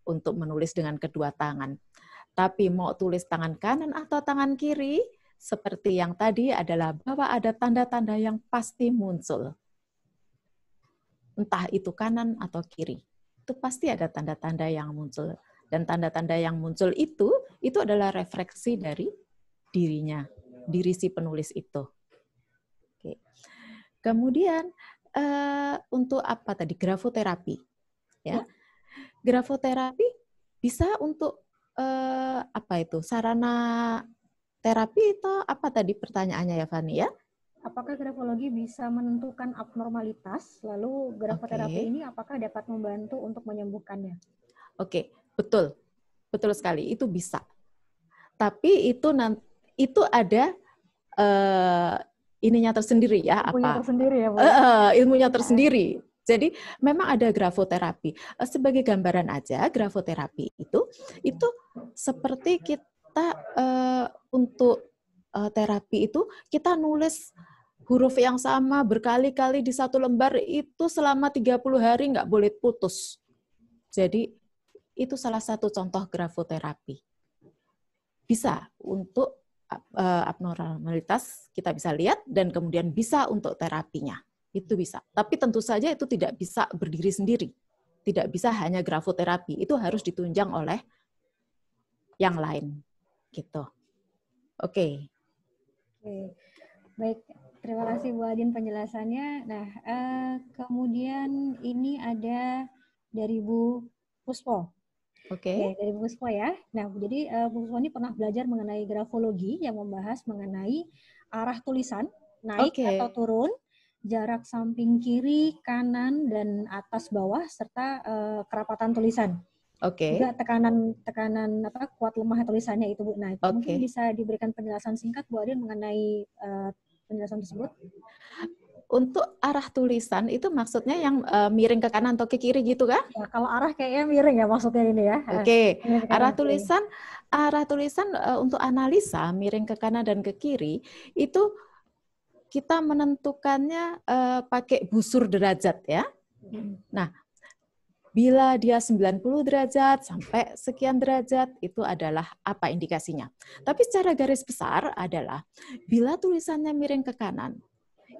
untuk menulis dengan kedua tangan. Tapi mau tulis tangan kanan atau tangan kiri, seperti yang tadi adalah bahwa ada tanda-tanda yang pasti muncul. Entah itu kanan atau kiri. Itu pasti ada tanda-tanda yang muncul. Dan tanda-tanda yang muncul itu adalah refleksi dari dirinya, diri si penulis itu. Oke. Kemudian untuk apa tadi? Grafoterapi. Ya. Grafoterapi bisa untuk apa itu? Sarana terapi atau apa tadi pertanyaannya ya Fani ya? Apakah grafologi bisa menentukan abnormalitas, lalu grafoterapi ini apakah dapat membantu untuk menyembuhkannya? Oke, betul. Betul sekali, itu bisa. Tapi itu ada ininya tersendiri ya, ilmunya apa? Tersendiri ya, Bu? Ilmunya tersendiri. Jadi memang ada grafoterapi. Sebagai gambaran aja, grafoterapi itu seperti kita untuk terapi itu kita nulis huruf yang sama berkali-kali di satu lembar itu selama 30 hari nggak boleh putus. Jadi itu salah satu contoh grafoterapi. Bisa untuk abnormalitas kita bisa lihat dan kemudian bisa untuk terapinya. Itu bisa. Tapi tentu saja itu tidak bisa berdiri sendiri. Tidak bisa hanya grafoterapi. Itu harus ditunjang oleh yang lain. Gitu. Oke. Baik. Terima kasih Bu Adin penjelasannya. Nah, kemudian ini ada dari Bu Puspo. Oke, dari Bu Puspo ya. Nah, jadi Bu Puspo ini pernah belajar mengenai grafologi yang membahas mengenai arah tulisan, naik atau turun, jarak samping kiri, kanan, dan atas bawah, serta kerapatan tulisan. Juga tekanan kuat lemah tulisannya itu Bu. Nah, mungkin bisa diberikan penjelasan singkat Bu Adin mengenai penjelasan tersebut. Untuk arah tulisan itu maksudnya yang miring ke kanan atau ke kiri gitu kan? Ya, kalau arah kayaknya miring ya maksudnya ini ya. Oke. Arah tulisan untuk analisa miring ke kanan dan ke kiri itu kita menentukannya pakai busur derajat ya. Nah, bila dia 90 derajat sampai sekian derajat itu adalah apa indikasinya. Tapi secara garis besar adalah bila tulisannya miring ke kanan,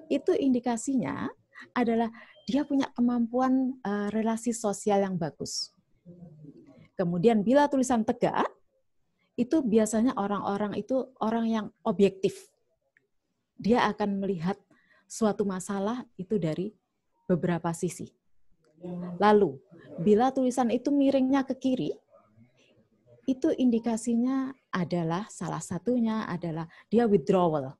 itu indikasinya adalah dia punya kemampuan relasi sosial yang bagus. Kemudian bila tulisan tegak, itu biasanya orang-orang itu orang yang objektif. Dia akan melihat suatu masalah itu dari beberapa sisi. Lalu, bila tulisan itu miringnya ke kiri, itu indikasinya adalah salah satunya adalah dia withdrawal.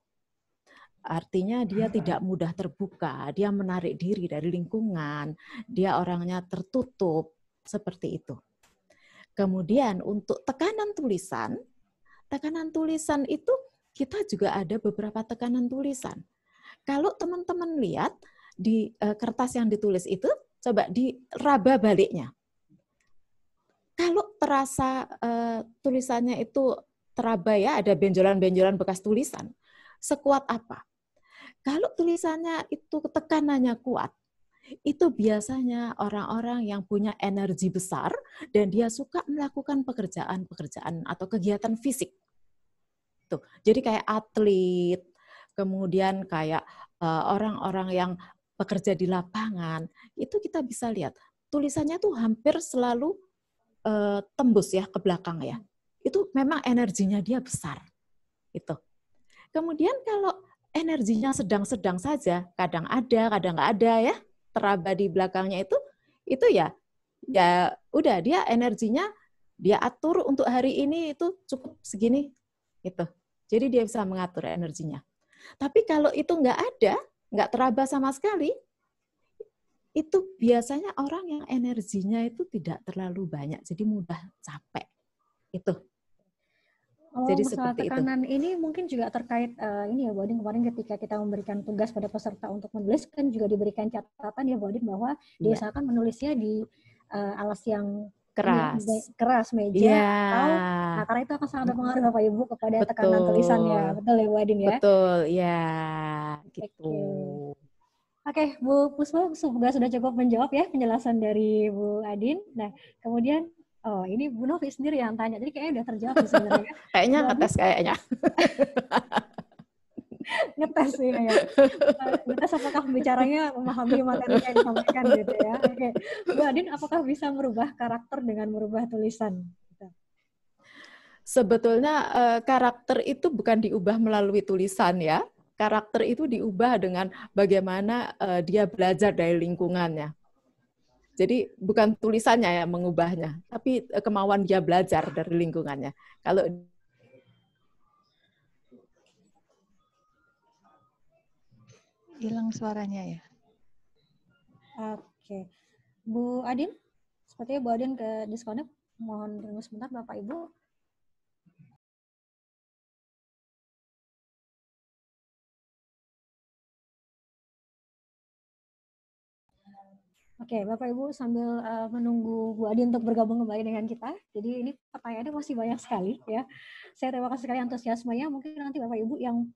Artinya dia tidak mudah terbuka, dia menarik diri dari lingkungan, dia orangnya tertutup, seperti itu. Kemudian untuk tekanan tulisan itu kita juga ada beberapa tekanan tulisan. Kalau teman-teman lihat di kertas yang ditulis itu, coba diraba baliknya. Kalau terasa tulisannya itu teraba ya, ada benjolan-benjolan bekas tulisan, sekuat apa? Kalau tulisannya itu tekanannya kuat, itu biasanya orang-orang yang punya energi besar dan dia suka melakukan pekerjaan-pekerjaan atau kegiatan fisik. Tuh, jadi kayak atlet, kemudian kayak orang-orang yang bekerja di lapangan, itu kita bisa lihat tulisannya tuh hampir selalu tembus ya ke belakang ya. Itu memang energinya dia besar. Itu. Kemudian kalau energinya sedang-sedang saja, kadang ada, kadang nggak ada ya, teraba di belakangnya itu ya udah dia energinya dia atur untuk hari ini itu cukup segini gitu. Jadi dia bisa mengatur energinya. Tapi kalau itu nggak ada, nggak teraba sama sekali, itu biasanya orang yang energinya itu tidak terlalu banyak, jadi mudah capek. Itu. Oh, Jadi masalah seperti itu. tekanan ini mungkin juga terkait ini ya, Bu Adin, kemarin ketika kita memberikan tugas pada peserta untuk menulis, kan juga diberikan catatan ya, Bu Adin, bahwa Iya. diusahakan menulisnya di alas yang Keras. keras, meja, Iya. atau, nah karena itu akan sangat berpengaruh Bapak Ibu kepada tekanan Betul. tulisannya. Betul ya, Bu Adin ya? Betul, ya, gitu. Oke, Bu Puspa, semoga sudah cukup menjawab ya penjelasan dari Bu Adin. Nah, kemudian, oh ini Bu Novi sendiri yang tanya, jadi kayaknya udah terjawab sih sebenarnya. Kayaknya Bu Adin, ngetes kayaknya. ngetes ya, ngetes apakah bicaranya memahami materinya yang disampaikan gitu ya. Oke, Bu Adin, apakah bisa merubah karakter dengan merubah tulisan? Sebetulnya karakter itu bukan diubah melalui tulisan ya. Karakter itu diubah dengan bagaimana dia belajar dari lingkungannya. Jadi bukan tulisannya yang mengubahnya, tapi kemauan dia belajar dari lingkungannya. Kalau hilang suaranya ya. Oke, Bu Adin, sepertinya Bu Adin ke disconnect. Mohon tunggu sebentar Bapak Ibu. Oke, Bapak Ibu sambil menunggu Bu Adin untuk bergabung kembali dengan kita. Jadi ini pertanyaannya masih banyak sekali ya. Saya terima kasih sekali antusiasmenya. Mungkin nanti Bapak Ibu yang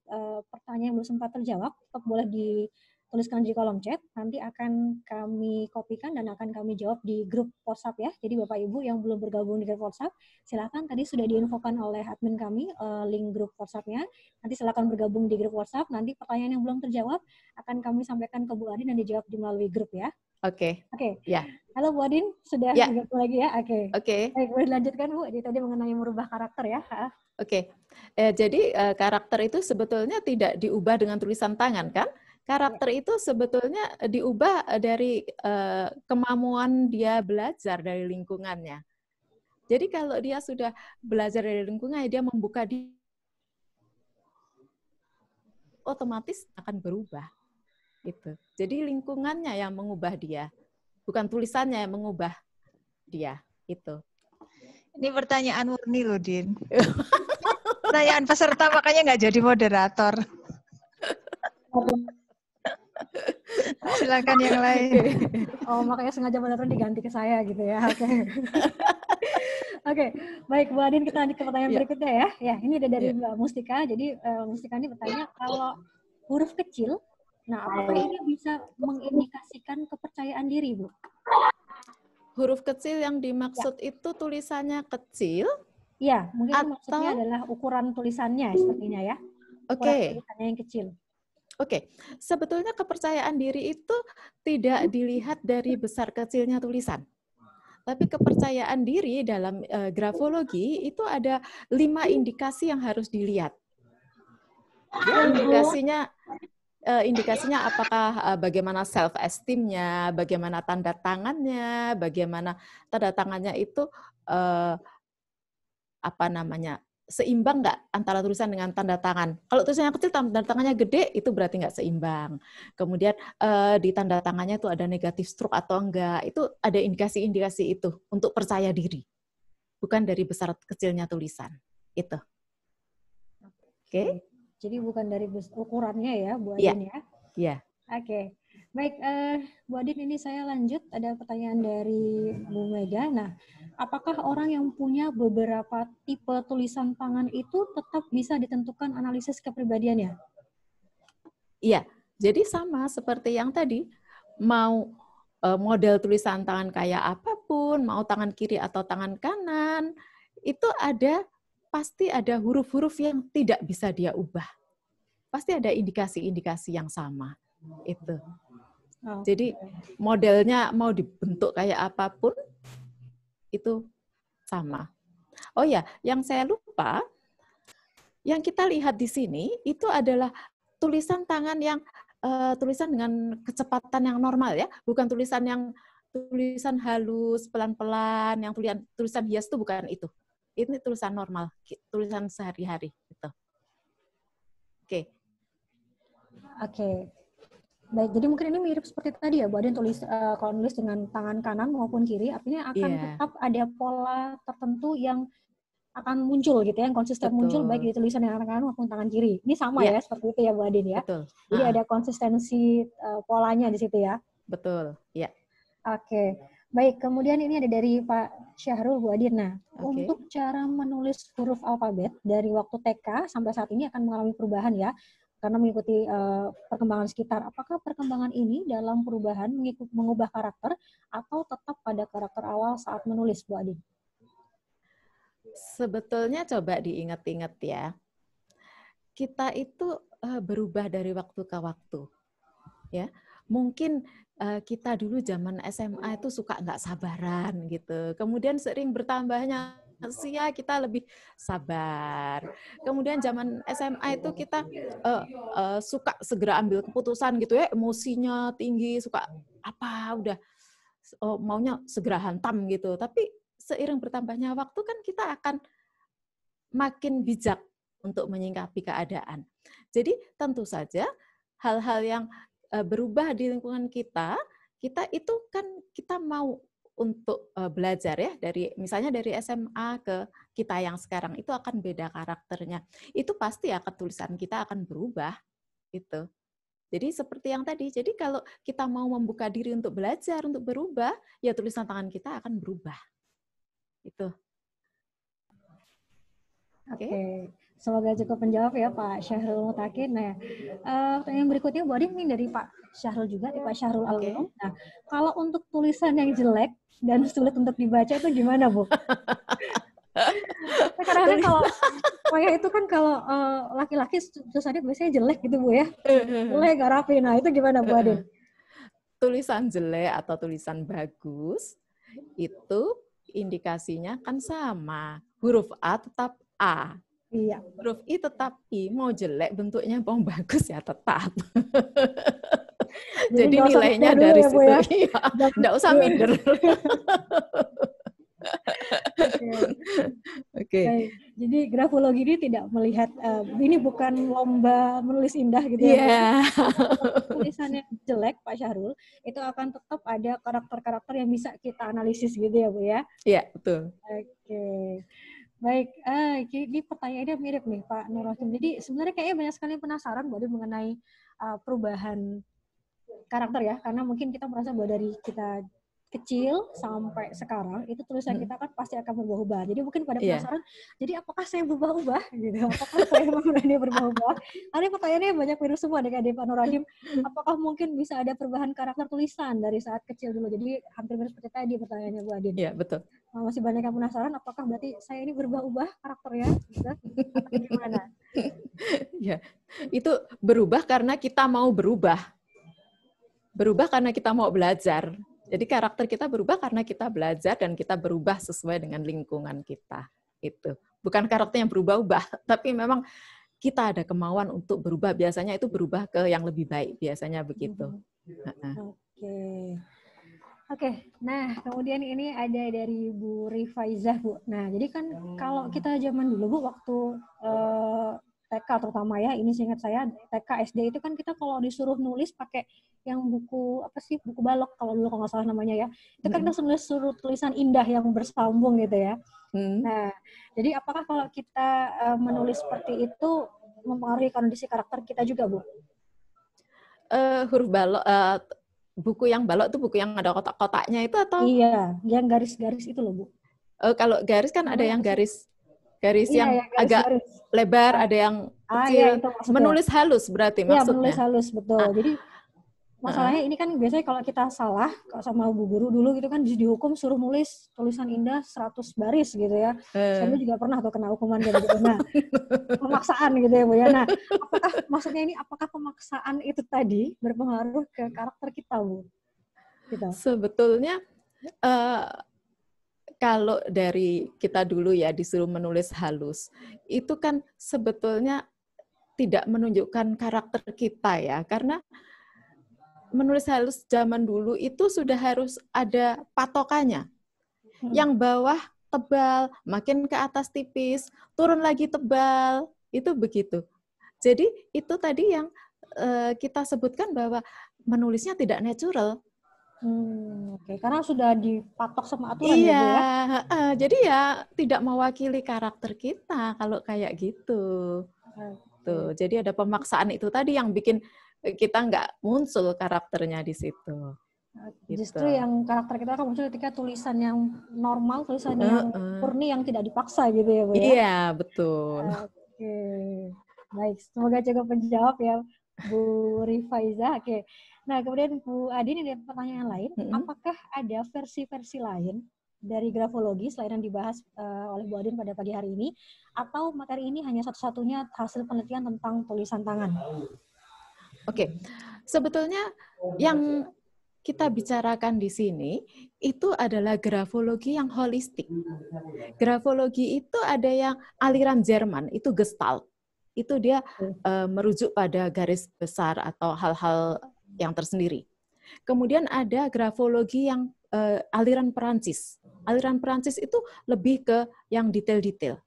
pertanyaan yang belum sempat terjawab, tetap boleh dituliskan di kolom chat. Nanti akan kami kopikan dan akan kami jawab di grup WhatsApp ya. Jadi Bapak Ibu yang belum bergabung di grup WhatsApp, silakan, tadi sudah diinfokan oleh admin kami link grup WhatsApp-nya. Nanti silakan bergabung di grup WhatsApp. Nanti pertanyaan yang belum terjawab akan kami sampaikan ke Bu Adin dan dijawab melalui grup ya. Oke. Ya. Halo Bu Adin, sudah bergabung lagi ya? Oke. Baik, boleh dilanjutkan Bu. Jadi tadi mengenai merubah karakter ya. Oke. Jadi karakter itu sebetulnya tidak diubah dengan tulisan tangan kan? Karakter itu sebetulnya diubah dari kemampuan dia belajar dari lingkungannya. Jadi kalau dia sudah belajar dari lingkungannya, dia membuka diri, otomatis akan berubah. Gitu. Jadi lingkungannya yang mengubah dia, bukan tulisannya yang mengubah dia. Itu. Ini pertanyaan murni loh, Din. Pertanyaan peserta makanya nggak jadi moderator. Silakan yang lain. Oh, makanya sengaja moderator diganti ke saya gitu ya. Oke, baik Bu Adin, kita lanjut ke pertanyaan berikutnya ya. Ya, ini ada dari Mbak Mustika. Jadi Mustika ini bertanya, kalau huruf kecil, nah apakah ini bisa mengindikasikan kepercayaan diri, Bu? Huruf kecil yang dimaksud itu tulisannya kecil? Iya, mungkin maksudnya adalah ukuran tulisannya sepertinya ya. Ukuran tulisannya yang kecil. Oke, sebetulnya kepercayaan diri itu tidak dilihat dari besar kecilnya tulisan. Tapi kepercayaan diri dalam grafologi itu ada 5 indikasi yang harus dilihat. Ya, indikasinya apakah bagaimana self esteem-nya, bagaimana tanda tangannya, bagaimana tanda tangannya itu seimbang nggak antara tulisan dengan tanda tangan. Kalau tulisannya kecil, tanda tangannya gede, itu berarti nggak seimbang. Kemudian di tanda tangannya itu ada negatif stroke atau enggak. Itu ada indikasi-indikasi itu untuk percaya diri. Bukan dari besar kecilnya tulisan. Itu. Oke. Jadi bukan dari ukurannya ya, Bu Adin ya? Iya. Oke. Baik, Bu Adin, ini saya lanjut. Ada pertanyaan dari Bu Mega. Nah, apakah orang yang punya beberapa tipe tulisan tangan itu tetap bisa ditentukan analisis kepribadiannya? Iya, jadi sama seperti yang tadi. Mau model tulisan tangan kayak apapun, mau tangan kiri atau tangan kanan, itu pasti ada huruf-huruf yang tidak bisa dia ubah. Pasti ada indikasi-indikasi yang sama. Itu. Jadi modelnya mau dibentuk kayak apapun, itu sama. Oh ya, yang saya lupa, yang kita lihat di sini itu adalah tulisan tangan yang tulisan dengan kecepatan yang normal ya, bukan tulisan halus, pelan-pelan, yang tulisan hias itu bukan itu. Ini tulisan normal, tulisan sehari-hari gitu. Oke. Baik, jadi mungkin ini mirip seperti tadi ya, Bu Adin, kalau nulis dengan tangan kanan maupun kiri, artinya akan tetap ada pola tertentu yang akan muncul gitu ya, yang konsisten muncul Betul. baik di tulisan yang tangan kanan maupun tangan kiri. Ini sama Iya. ya seperti itu ya Bu Adin ya. Betul. Jadi ada konsistensi polanya di situ ya. Betul. Ya. Oke. Baik, kemudian ini ada dari Pak Syahrul Bu Adin. Nah, Oke. untuk cara menulis huruf alfabet dari waktu TK sampai saat ini akan mengalami perubahan ya, karena mengikuti perkembangan sekitar. Apakah perkembangan ini dalam perubahan mengubah karakter atau tetap pada karakter awal saat menulis, Bu Adin? Sebetulnya coba diingat-ingat ya. Kita itu berubah dari waktu ke waktu. Ya, mungkin kita dulu zaman SMA itu suka nggak sabaran gitu. Kemudian sering bertambahnya usia kita lebih sabar. Kemudian zaman SMA itu kita suka segera ambil keputusan gitu ya, emosinya tinggi, suka apa udah maunya segera hantam gitu. Tapi seiring bertambahnya waktu kan kita akan makin bijak untuk menyikapi keadaan. Jadi tentu saja hal-hal yang berubah di lingkungan kita itu kan kita mau untuk belajar ya, dari misalnya dari SMA ke kita yang sekarang itu akan beda karakternya. Itu pasti akan tulisan kita akan berubah gitu. Jadi seperti yang tadi, jadi kalau kita mau membuka diri untuk belajar, untuk berubah, ya tulisan tangan kita akan berubah. Itu. Oke. Semoga cukup menjawab ya Pak Syahrul Mutakin. Nah, pertanyaan berikutnya Bu Adin ini dari Pak Syahrul juga, Pak Syahrul Alulum. Nah, kalau untuk tulisan yang jelek dan sulit untuk dibaca itu gimana Bu? Karena kan kalau itu kan kalau laki-laki tulisannya biasanya jelek gitu Bu ya, jelek gak rapi. Nah itu gimana Bu Adin? Tulisan jelek atau tulisan bagus itu indikasinya kan sama, huruf A tetap A. Iya. Huruf I tetap I, mau jelek bentuknya mau bagus ya tetap. Jadi nilainya dari situ. Ya, iya, nggak usah minder. Oke. Jadi grafologi ini tidak melihat ini bukan lomba menulis indah gitu ya. Yeah. Tulisannya jelek Pak Syahrul, itu akan tetap ada karakter-karakter yang bisa kita analisis gitu ya Bu ya. Iya, betul. Oke. Baik, ini pertanyaannya mirip nih Pak Nur Rohim. Jadi sebenarnya kayaknya banyak sekali penasaran Bu Adin mengenai perubahan karakter ya, karena mungkin kita merasa bahwa dari kita kecil sampai sekarang itu tulisan kita kan pasti akan berubah-ubah. Jadi mungkin pada penasaran, jadi apakah saya berubah-ubah gitu? Apakah saya mengenai berubah-ubah? Ada pertanyaannya banyak mirip semua dengan Pak Nur Rohim. Apakah mungkin bisa ada perubahan karakter tulisan dari saat kecil dulu? Jadi hampir mirip seperti tadi pertanyaannya Bu Adin. Iya, betul. Masih banyak yang penasaran apakah berarti saya ini berubah-ubah karakternya gitu? Atau gimana? Ya, itu berubah karena kita mau berubah. Berubah karena kita mau belajar. Jadi karakter kita berubah karena kita belajar dan kita berubah sesuai dengan lingkungan kita. Itu bukan karakter yang berubah-ubah, tapi memang kita ada kemauan untuk berubah. Biasanya itu berubah ke yang lebih baik. Biasanya begitu. Oke. Nah kemudian ini ada dari Bu Rifaizah Bu. Nah jadi kan kalau kita zaman dulu Bu waktu TK terutama ya, ini seingat saya TK SD itu kan kita kalau disuruh nulis pakai yang buku apa sih, buku balok kalau dulu kalau nggak salah namanya ya, itu kan kita suruh tulisan indah yang bersambung gitu ya. Nah jadi apakah kalau kita menulis seperti itu mempengaruhi kondisi karakter kita juga Bu? Huruf balok, buku yang balok itu buku yang ada kotak-kotaknya itu atau? Iya, yang garis-garis itu loh Bu. Kalau garis kan ada yang garis yang agak garis lebar, ada yang kecil. Menulis halus berarti maksudnya. Iya, menulis halus, betul. Jadi masalahnya ini kan biasanya kalau kita salah sama bu guru dulu gitu kan dihukum suruh nulis tulisan indah 100 baris gitu ya. Saya juga pernah tuh kena hukuman kayak gitu. Nah, pemaksaan gitu ya Bu ya. Nah, apakah pemaksaan itu tadi berpengaruh ke karakter kita Bu? Gitu. Sebetulnya kalau dari kita dulu ya disuruh menulis halus, itu kan sebetulnya tidak menunjukkan karakter kita ya, karena menulis halus zaman dulu itu sudah harus ada patokannya. Yang bawah tebal, makin ke atas tipis, turun lagi tebal, itu begitu. Jadi itu tadi yang kita sebutkan bahwa menulisnya tidak natural. Oke. Karena sudah dipatok sama aturan ya, Iya, Bu ya? jadi ya tidak mewakili karakter kita kalau kayak gitu. Tuh, Oke. jadi ada pemaksaan itu tadi yang bikin kita nggak muncul karakternya di situ. Justru Gitu. yang karakter kita akan muncul ketika tulisan yang normal, tulisan yang Heeh. murni yang tidak dipaksa gitu ya, Bu ya? Iya, betul. Oke. Baik, semoga cukup menjawab ya, Bu Rifaiza. Oke. Nah, kemudian Bu Adin ada pertanyaan lain. Mm-mm. Apakah ada versi-versi lain dari grafologi selain yang dibahas oleh Bu Adin pada pagi hari ini? Atau materi ini hanya satu-satunya hasil penelitian tentang tulisan tangan? Oke, sebetulnya yang kita bicarakan di sini itu adalah grafologi yang holistik. Grafologi itu ada yang aliran Jerman, itu Gestalt. Itu dia merujuk pada garis besar atau hal-hal yang tersendiri. Kemudian ada grafologi yang aliran Perancis. Aliran Perancis itu lebih ke yang detail-detail.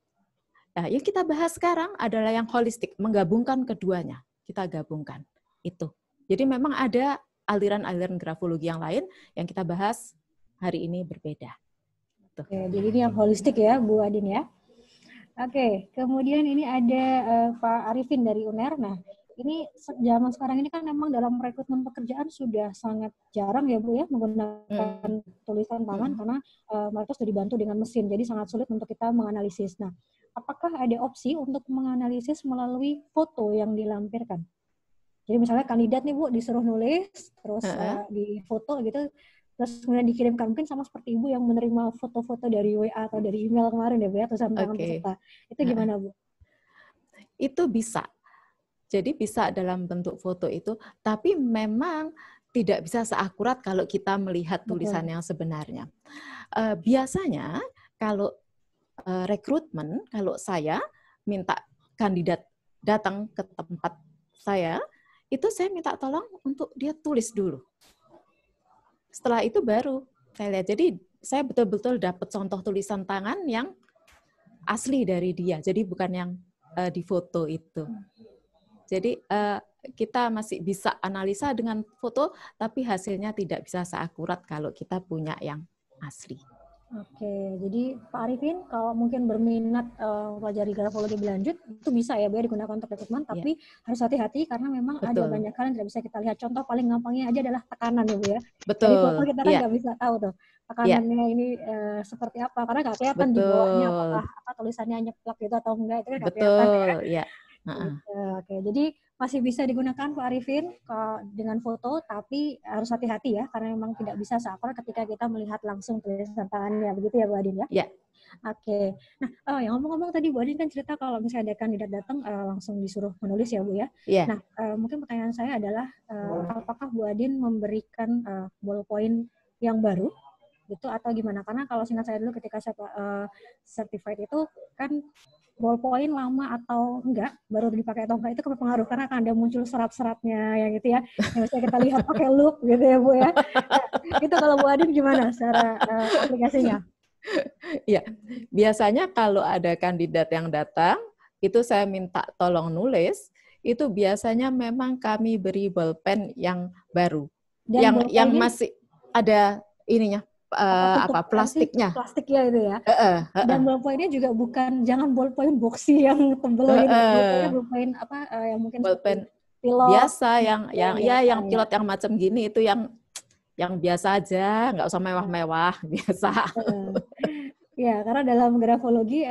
Nah, yang kita bahas sekarang adalah yang holistik, menggabungkan keduanya. Kita gabungkan itu. Jadi memang ada aliran-aliran grafologi yang lain yang kita bahas hari ini berbeda. Tuh. Oke, jadi ini yang holistik ya, Bu Adin ya. Oke, kemudian ini ada Pak Arifin dari UNER. Nah, ini zaman sekarang ini kan memang dalam rekrutmen pekerjaan sudah sangat jarang ya Bu ya menggunakan tulisan tangan karena mereka sudah dibantu dengan mesin, jadi sangat sulit untuk kita menganalisis. Nah, apakah ada opsi untuk menganalisis melalui foto yang dilampirkan? Jadi misalnya kandidat nih Bu disuruh nulis, terus di foto gitu, terus kemudian dikirimkan. Mungkin sama seperti Ibu yang menerima foto-foto dari WA atau dari email kemarin ya Bu ya, tulisan tangan peserta. Itu gimana Bu? Itu bisa. Jadi bisa dalam bentuk foto itu, tapi memang tidak bisa seakurat kalau kita melihat tulisan yang sebenarnya. Biasanya kalau rekrutmen, kalau saya minta kandidat datang ke tempat saya, itu saya minta tolong untuk dia tulis dulu. Setelah itu baru saya lihat. Jadi saya betul-betul dapat contoh tulisan tangan yang asli dari dia. Jadi bukan yang di foto itu. Jadi kita masih bisa analisa dengan foto, tapi hasilnya tidak bisa seakurat kalau kita punya yang asli. Oke, jadi Pak Arifin kalau mungkin berminat pelajari grafologi lebih lanjut, itu bisa ya Bu digunakan untuk rekrutmen, tapi harus hati-hati karena memang ada banyak hal yang tidak bisa kita lihat. Contoh paling gampangnya aja adalah tekanan ya Bu ya. Betul. Dari foto kita kan nggak bisa tahu tuh tekanannya ini seperti apa, karena nggak kelihatan di bawahnya apakah tulisannya nyeplak gitu atau enggak, itu kan nggak kelihatan ya. Oke, jadi masih bisa digunakan Pak Arifin dengan foto, tapi harus hati-hati ya, karena memang tidak bisa seakurat ketika kita melihat langsung tulisan tangannya, begitu ya Bu Adin ya? Iya. Oke, nah yang ngomong-ngomong tadi Bu Adin kan cerita kalau misalnya ada kandidat datang langsung disuruh menulis ya Bu ya? Iya. Nah, mungkin pertanyaan saya adalah apakah Bu Adin memberikan ballpoint yang baru gitu atau gimana? Karena kalau seingat saya dulu ketika saya certified itu kan ballpoint lama atau enggak, baru dipakai atau enggak itu berpengaruh karena akan ada muncul serat-seratnya yang gitu ya, yang bisa kita lihat pakai loop gitu ya Bu ya. Nah, itu kalau Bu Adin gimana secara aplikasinya? Iya, biasanya kalau ada kandidat yang datang, itu saya minta tolong nulis, itu biasanya memang kami beri bolpen yang baru, dan yang masih ada ininya. Plastiknya. Plastiknya itu ya. Dan ballpointnya juga bukan, jangan ballpoint boxy yang tebel gitu. Ballpointnya ballpoint yang mungkin ballpoint pilot. Biasa yang pilot yang macam gini itu yang biasa aja, nggak usah mewah-mewah, biasa. Ya, karena dalam grafologi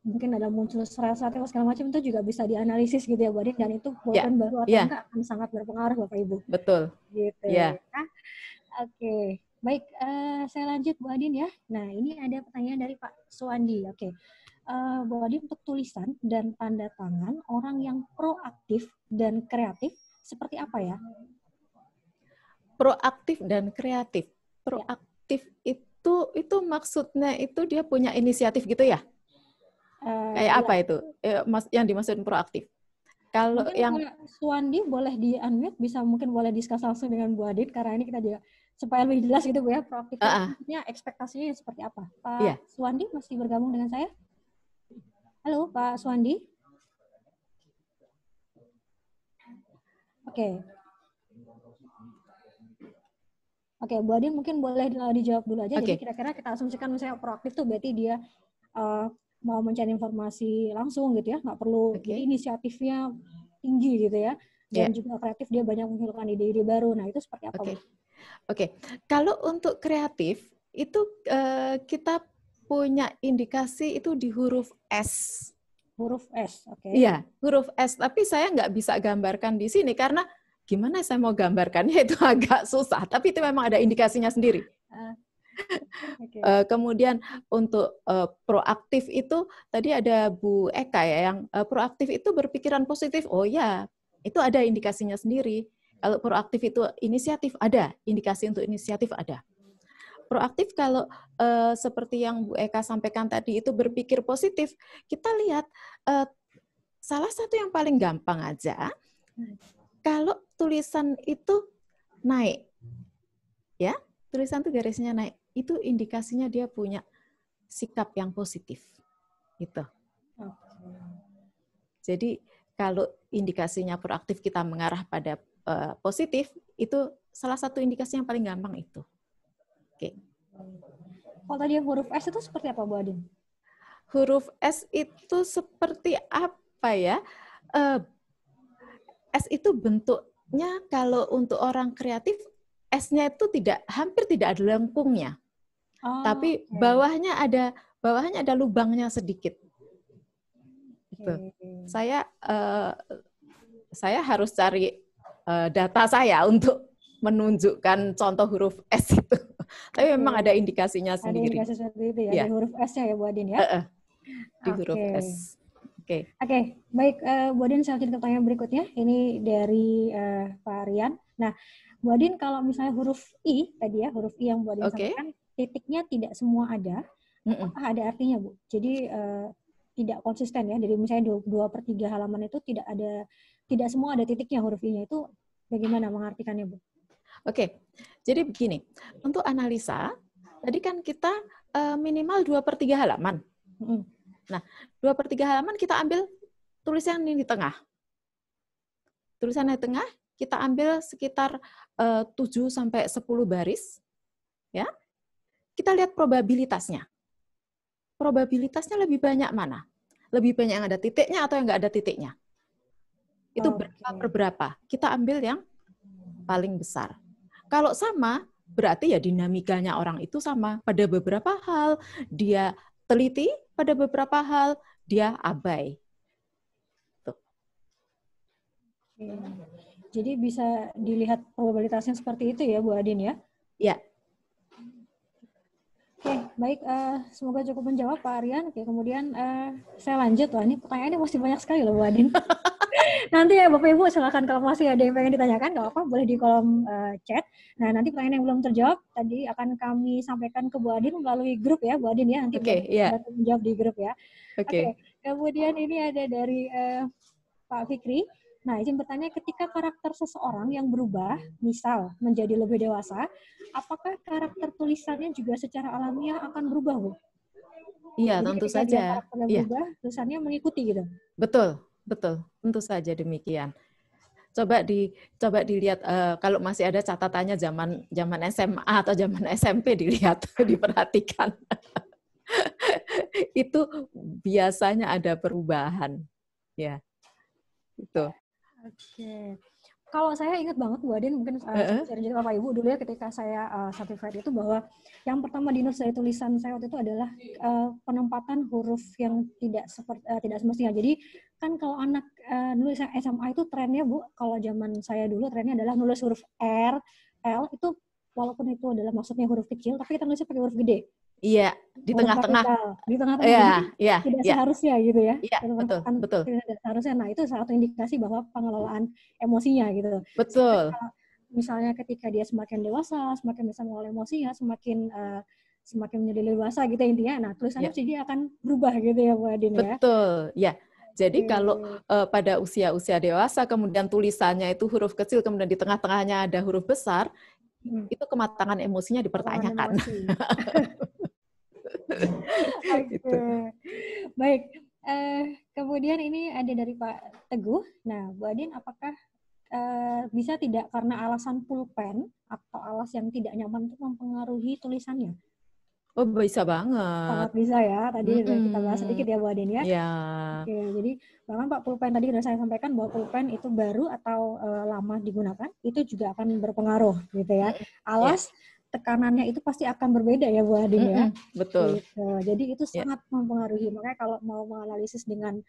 mungkin ada muncul serat-serat segala macam itu juga bisa dianalisis gitu ya Bu Adin, dan itu bolpen baru atau enggak akan sangat berpengaruh Bapak Ibu. Betul. Gitu. Ya. Oke. Baik, saya lanjut Bu Adin ya. Nah, ini ada pertanyaan dari Pak Suwandi. Oke. Bu Adin, untuk tulisan dan tanda tangan orang yang proaktif dan kreatif seperti apa ya? Proaktif dan kreatif. Proaktif itu maksudnya itu dia punya inisiatif gitu ya? Kayak apa itu? Yang dimaksud proaktif? Kalau mungkin yang Pak Suwandi boleh di-unmute, bisa mungkin boleh diskus langsung dengan Bu Adin karena ini kita juga supaya lebih jelas gitu Bu ya, proaktif maksudnya ekspektasinya seperti apa? Pak Suwandi masih bergabung dengan saya? Halo Pak Suwandi? Oke. Oke, Bu Adin mungkin boleh dijawab dulu aja. Jadi Oke. kira-kira kita asumsikan misalnya proaktif tuh berarti dia mau mencari informasi langsung gitu ya, nggak perlu. Oke. Jadi inisiatifnya tinggi gitu ya, dan Ya. juga kreatif, dia banyak menghilangkan ide-ide baru. Nah itu seperti apa, Oke. Bu? Oke. Kalau untuk kreatif itu kita punya indikasi itu di huruf S. Huruf S, oke. Iya, huruf S. Tapi saya nggak bisa gambarkan di sini karena gimana saya mau gambarkannya itu agak susah. Tapi itu memang ada indikasinya sendiri. Oke. Kemudian untuk proaktif itu tadi ada Bu Eka ya yang proaktif itu berpikiran positif. Oh ya, itu ada indikasinya sendiri. Kalau proaktif itu inisiatif ada, indikasi untuk inisiatif ada. Proaktif kalau seperti yang Bu Eka sampaikan tadi itu berpikir positif, kita lihat salah satu yang paling gampang aja, kalau tulisan itu naik, ya tulisan itu garisnya naik, itu indikasinya dia punya sikap yang positif, gitu. Jadi kalau indikasinya proaktif kita mengarah pada positif, itu salah satu indikasi yang paling gampang itu. Oke. Kalau tadi yang huruf S itu seperti apa, Bu Adin? Huruf S itu seperti apa ya? S itu bentuknya kalau untuk orang kreatif, S-nya itu hampir tidak ada lengkungnya. Tapi bawahnya ada lubangnya sedikit. Gitu. Saya harus cari data saya untuk menunjukkan contoh huruf S itu. Tapi memang ada indikasinya sendiri. Ada indikasi seperti itu ya, Ya. ada huruf S-nya ya, Bu Adin ya? Di huruf S. Oke. Baik, Bu Adin, saya lanjut ke pertanyaan berikutnya. Ini dari Pak Rian. Nah, Bu Adin, kalau misalnya huruf I tadi ya, huruf I yang Bu Adin sampaikan, titiknya tidak semua ada. Apakah ada artinya, Bu? Jadi tidak konsisten ya. Jadi misalnya 2/3 halaman itu tidak semua ada titiknya huruf I-nya. Itu bagaimana mengartikannya, Bu? Oke. Jadi begini, untuk analisa, tadi kan kita minimal 2/3 halaman. Nah, 2/3 halaman kita ambil tulisan ini di tengah. Tulisan di tengah kita ambil sekitar 7 sampai 10 baris. Ya. Kita lihat probabilitasnya. Probabilitasnya lebih banyak mana? Lebih banyak yang ada titiknya atau yang nggak ada titiknya? Itu berapa per berapa? Kita ambil yang paling besar. Kalau sama, berarti ya dinamikanya orang itu sama. Pada beberapa hal dia teliti, pada beberapa hal dia abai. Tuh. Jadi bisa dilihat probabilitasnya seperti itu ya, Bu Adin ya? Ya. Oke, baik. Semoga cukup menjawab, Pak Aryan. Oke, kemudian saya lanjut. Wah, ini pertanyaannya masih banyak sekali loh, Bu Adin. Nanti ya Bapak Ibu silakan kalau masih ada yang pengen ditanyakan, nggak apa-apa, boleh di kolom chat. Nah, nanti pertanyaan yang belum terjawab tadi akan kami sampaikan ke Bu Adin melalui grup ya, Bu Adin ya. Nanti menjawab di grup ya. Oke. Kemudian ini ada dari Pak Fikri. Nah, izin bertanya, ketika karakter seseorang yang berubah, misal menjadi lebih dewasa, apakah karakter tulisannya juga secara alamiah akan berubah, Bu? Iya, jadi tentu saja. saja. Karakternya berubah, tulisannya mengikuti gitu. Betul, tentu saja demikian. Coba dilihat kalau masih ada catatannya zaman SMA atau zaman SMP dilihat, diperhatikan. Itu biasanya ada perubahan, ya. Itu. Oke. Kalau saya ingat banget Bu Adin, mungkin saya cerita Bapak Ibu dulu ya ketika saya certified itu, bahwa yang pertama dinus dari tulisan saya waktu itu adalah penempatan huruf yang tidak semestinya. Jadi kan kalau anak nulis SMA itu trennya Bu, kalau zaman saya dulu trennya adalah nulis huruf R, L itu walaupun itu adalah maksudnya huruf kecil, tapi kita nulisnya pakai huruf gede. Iya, di tengah-tengah. Di tengah-tengah. Iya, tidak seharusnya gitu ya. Iya, betul. Tidak seharusnya. Nah, itu satu indikasi bahwa pengelolaan emosinya gitu. Betul. Misalnya ketika dia semakin dewasa, semakin bisa mengelola emosinya, semakin menjadi dewasa gitu intinya. Nah, tulisannya dia akan berubah gitu ya, Bu Adin ya. Betul, ya. Jadi kalau pada usia dewasa kemudian tulisannya itu huruf kecil, kemudian di tengah-tengahnya ada huruf besar, itu kematangan emosinya dipertanyakan. Oke. Baik. Kemudian ini ada dari Pak Teguh. Nah, Bu Adin, apakah bisa tidak karena alasan pulpen atau alas yang tidak nyaman itu mempengaruhi tulisannya? Oh, bisa banget. Sangat bisa ya. Tadi udah kita bahas sedikit ya Bu Adin ya. Ya. Oke, jadi bahkan Pak pulpen tadi sudah saya sampaikan bahwa pulpen itu baru atau lama digunakan itu juga akan berpengaruh gitu ya. Alas tekanannya itu pasti akan berbeda ya Bu Adin ya. Betul. Gitu. Jadi itu sangat mempengaruhi. Makanya kalau mau menganalisis dengan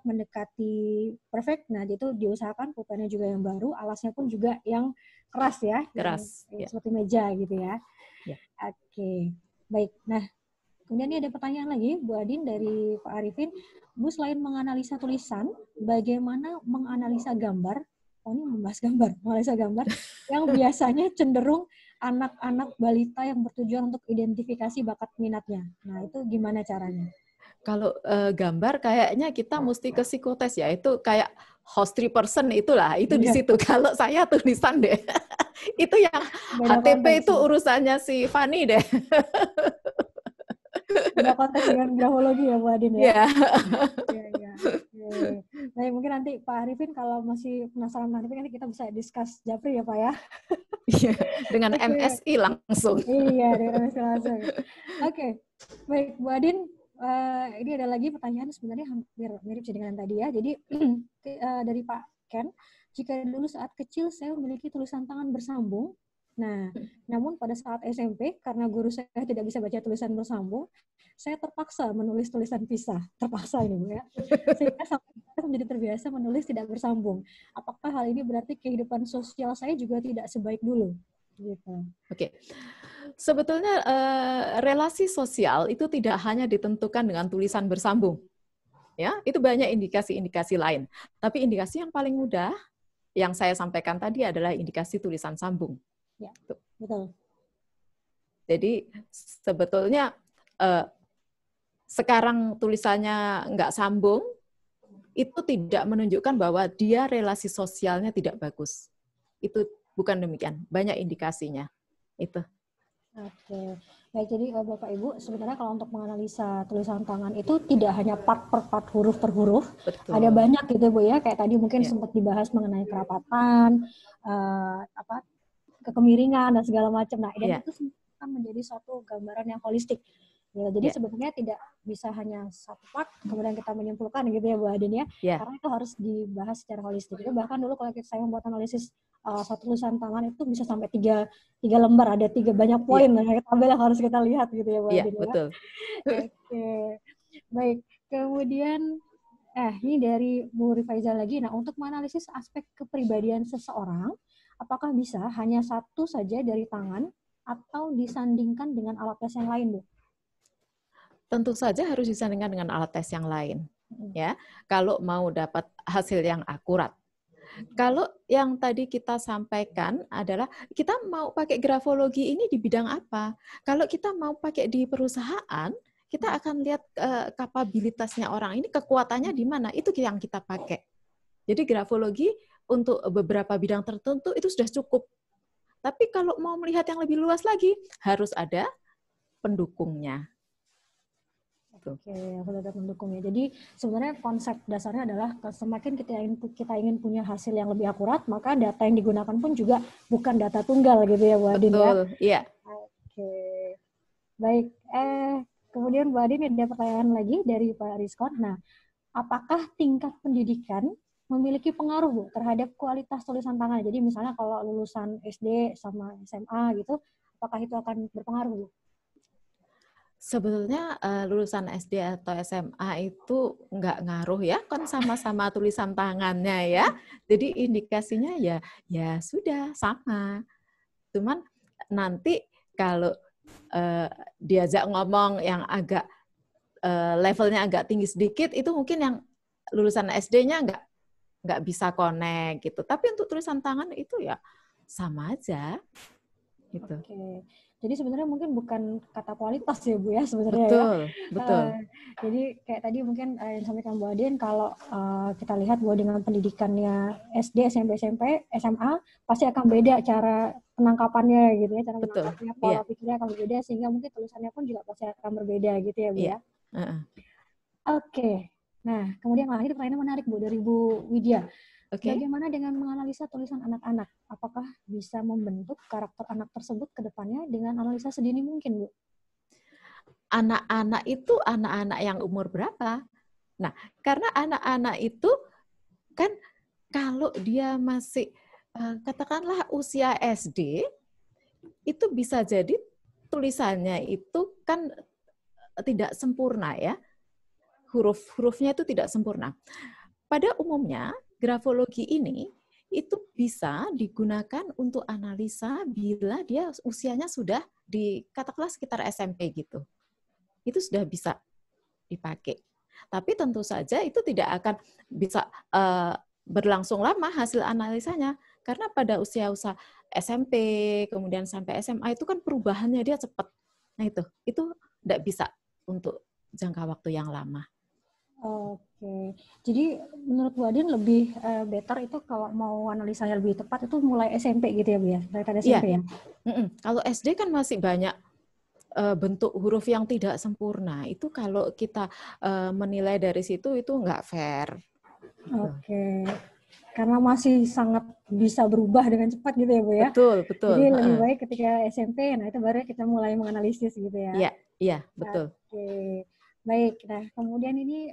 mendekati perfect, nah itu diusahakan pulpennya juga yang baru, alasnya pun juga yang keras ya, Keras. yang seperti meja gitu ya. Ya. Oke, baik. Nah, kemudian ini ada pertanyaan lagi, Bu Adin dari Pak Arifin. Bu, selain menganalisa tulisan, bagaimana menganalisa gambar? Oh, ini membahas gambar, menganalisa gambar yang biasanya cenderung anak-anak balita yang bertujuan untuk identifikasi bakat minatnya. Nah, itu gimana caranya? Kalau gambar kayaknya kita mesti ke psikotes ya, itu kayak host 3 person itulah, itu di situ. Kalau saya tulisan deh. Itu yang Beda HTP itu ya. urusannya si Fani deh. Beda konteks dengan grafologi ya Bu Adin ya. Iya. Iya. Baik, mungkin nanti Pak Arifin kalau masih penasaran nanti kita bisa discuss Japri ya Pak ya. Iya, dengan MSI langsung. Iya, dengan MSI langsung. Oke. Baik, Bu Adin, ini ada lagi pertanyaan sebenarnya hampir mirip dengan tadi ya. Jadi dari Pak Ken, jika dulu saat kecil saya memiliki tulisan tangan bersambung, nah, namun pada saat SMP, karena guru saya tidak bisa baca tulisan bersambung, saya terpaksa menulis tulisan pisah. Terpaksa ini Bu ya. Sehingga sampai menjadi terbiasa menulis tidak bersambung. Apakah hal ini berarti kehidupan sosial saya juga tidak sebaik dulu? Gitu. Oke. Sebetulnya relasi sosial itu tidak hanya ditentukan dengan tulisan bersambung. Ya, itu banyak indikasi-indikasi lain. Tapi indikasi yang paling mudah yang saya sampaikan tadi adalah indikasi tulisan sambung. Ya, betul. Jadi sebetulnya sekarang tulisannya nggak sambung, itu tidak menunjukkan bahwa dia relasi sosialnya tidak bagus. Itu bukan demikian. Banyak indikasinya. Itu. Oke. Baik, jadi Bapak Ibu, sebenarnya kalau untuk menganalisa tulisan tangan itu tidak hanya part per part, huruf per huruf. Betul. Ada banyak gitu Bu ya, kayak tadi mungkin sempat dibahas mengenai kerapatan, kekemiringan dan segala macam. Nah, dan itu akan menjadi suatu gambaran yang holistik. Ya, jadi sebenarnya tidak bisa hanya satu part kemudian kita menyimpulkan gitu ya Bu Adin ya. Karena itu harus dibahas secara holistik. Itu bahkan dulu kalau saya membuat analisis satu tulisan tangan itu bisa sampai tiga lembar, ada banyak poin tabel yang harus kita lihat gitu ya Bu Adin ya. Betul. Oke. Baik, kemudian ini dari Bu Rifaiza lagi. Nah, untuk menganalisis aspek kepribadian seseorang, apakah bisa hanya satu saja dari tangan atau disandingkan dengan alat tes yang lain, Bu? Tentu saja harus disandingkan dengan alat tes yang lain, ya. Kalau mau dapat hasil yang akurat. Kalau yang tadi kita sampaikan adalah kita mau pakai grafologi ini di bidang apa? Kalau kita mau pakai di perusahaan, kita akan lihat kapabilitasnya orang ini, kekuatannya di mana, itu yang kita pakai. Jadi grafologi untuk beberapa bidang tertentu itu sudah cukup. Tapi kalau mau melihat yang lebih luas lagi, harus ada pendukungnya. Oke, aku lihat pendukungnya. Jadi sebenarnya konsep dasarnya adalah semakin kita ingin punya hasil yang lebih akurat, maka data yang digunakan pun juga bukan data tunggal gitu ya Bu Adin ya. Betul, iya. Oke. Baik, kemudian Bu Adin ada pertanyaan lagi dari Pak Rizkon. Nah, apakah tingkat pendidikan memiliki pengaruh Bu terhadap kualitas tulisan tangan? Jadi misalnya kalau lulusan SD sama SMA gitu, apakah itu akan berpengaruh Bu? Sebetulnya lulusan SD atau SMA itu nggak ngaruh ya, kan sama-sama tulisan tangannya ya. Jadi indikasinya ya sudah sama. Cuman nanti kalau diajak ngomong yang agak levelnya agak tinggi sedikit, itu mungkin yang lulusan SD-nya nggak bisa connect gitu. Tapi untuk tulisan tangan itu ya sama aja. Gitu. Oke. Jadi sebenarnya mungkin bukan kata kualitas ya Bu ya sebenarnya betul. Jadi kayak tadi mungkin yang disampaikan Bu Adin, kalau kita lihat bahwa dengan pendidikannya SD, SMP, SMA pasti akan beda cara penangkapannya gitu ya, cara menangkapnya, pola pikirnya akan berbeda sehingga mungkin tulisannya pun juga pasti akan berbeda gitu ya Bu ya. Oke. Nah, kemudian itu pertanyaan menarik Bu dari Bu Widya. Oke. Bagaimana dengan menganalisa tulisan anak-anak? Apakah bisa membentuk karakter anak tersebut ke depannya dengan analisa sedini mungkin, Bu? Anak-anak itu anak-anak yang umur berapa? Nah, karena anak-anak itu kan kalau dia masih katakanlah usia SD, itu bisa jadi tulisannya itu kan tidak sempurna ya. Huruf-hurufnya itu tidak sempurna. Pada umumnya, grafologi ini itu bisa digunakan untuk analisa bila dia usianya sudah di katakanlah sekitar SMP gitu. Itu sudah bisa dipakai. Tapi tentu saja itu tidak akan bisa berlangsung lama hasil analisanya, karena pada usia-usia SMP kemudian sampai SMA itu kan perubahannya dia cepat. Nah itu tidak bisa untuk jangka waktu yang lama. Oke, jadi menurut Bu Adin lebih better itu kalau mau analisanya lebih tepat itu mulai SMP gitu ya Bu ya, dari SMP ya? Kalau SD kan masih banyak bentuk huruf yang tidak sempurna. Itu kalau kita menilai dari situ itu nggak fair. Oke, karena masih sangat bisa berubah dengan cepat gitu ya Bu ya? Betul. Jadi lebih baik ketika SMP, nah itu baru kita mulai menganalisis gitu ya? Iya, betul. Oke. Baik, nah kemudian ini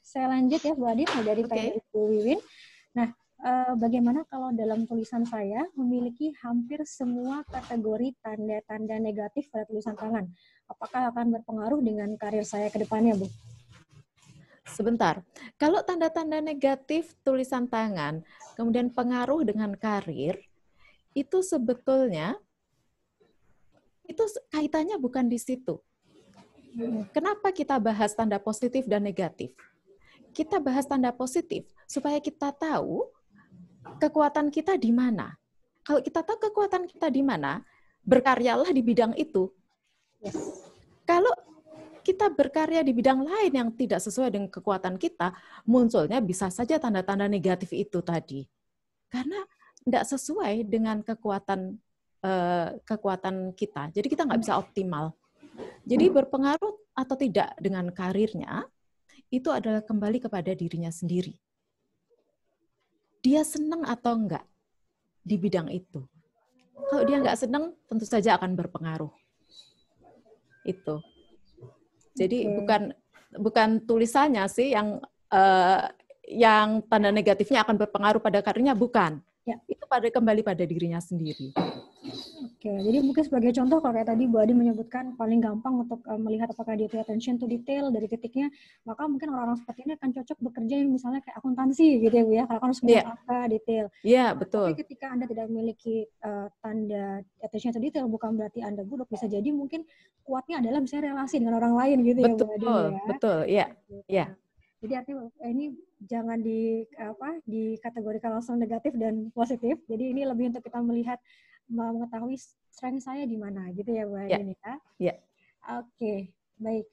saya lanjut ya Bu Adin dari pertanyaan Bu Wiwin. Nah, bagaimana kalau dalam tulisan saya memiliki hampir semua kategori tanda-tanda negatif pada tulisan tangan? Apakah akan berpengaruh dengan karir saya ke depannya, Bu? Sebentar, kalau tanda-tanda negatif tulisan tangan, kemudian pengaruh dengan karir, itu sebetulnya itu kaitannya bukan di situ. Kenapa kita bahas tanda positif dan negatif? Kita bahas tanda positif supaya kita tahu kekuatan kita di mana. Kalau kita tahu kekuatan kita di mana, berkaryalah di bidang itu. Kalau kita berkarya di bidang lain yang tidak sesuai dengan kekuatan kita, munculnya bisa saja tanda-tanda negatif itu tadi. Karena tidak sesuai dengan kekuatan kita. Jadi kita nggak bisa optimal. Jadi berpengaruh atau tidak dengan karirnya, itu adalah kembali kepada dirinya sendiri. Dia senang atau enggak di bidang itu. Kalau dia nggak senang, tentu saja akan berpengaruh. Itu. Jadi bukan tulisannya sih yang tanda negatifnya akan berpengaruh pada karirnya, bukan. Ya. Itu kembali pada dirinya sendiri. Oke, jadi mungkin sebagai contoh kalau kayak tadi Bu Adi menyebutkan paling gampang untuk melihat apakah dia punya attention to detail dari titiknya, maka mungkin orang-orang seperti ini akan cocok bekerja yang misalnya kayak akuntansi gitu ya Bu ya, karena kan harus melihat angka detail. Iya, betul. Tapi ketika Anda tidak memiliki tanda attention to detail, bukan berarti Anda buruk, bisa jadi mungkin kuatnya adalah misalnya relasi dengan orang lain gitu ya Bu Adi ya. Betul, iya. Jadi artinya ini jangan dikategorikan langsung negatif dan positif. Jadi ini lebih untuk kita mengetahui strength saya di mana gitu ya Bu Adin ya. Iya. Oke, baik.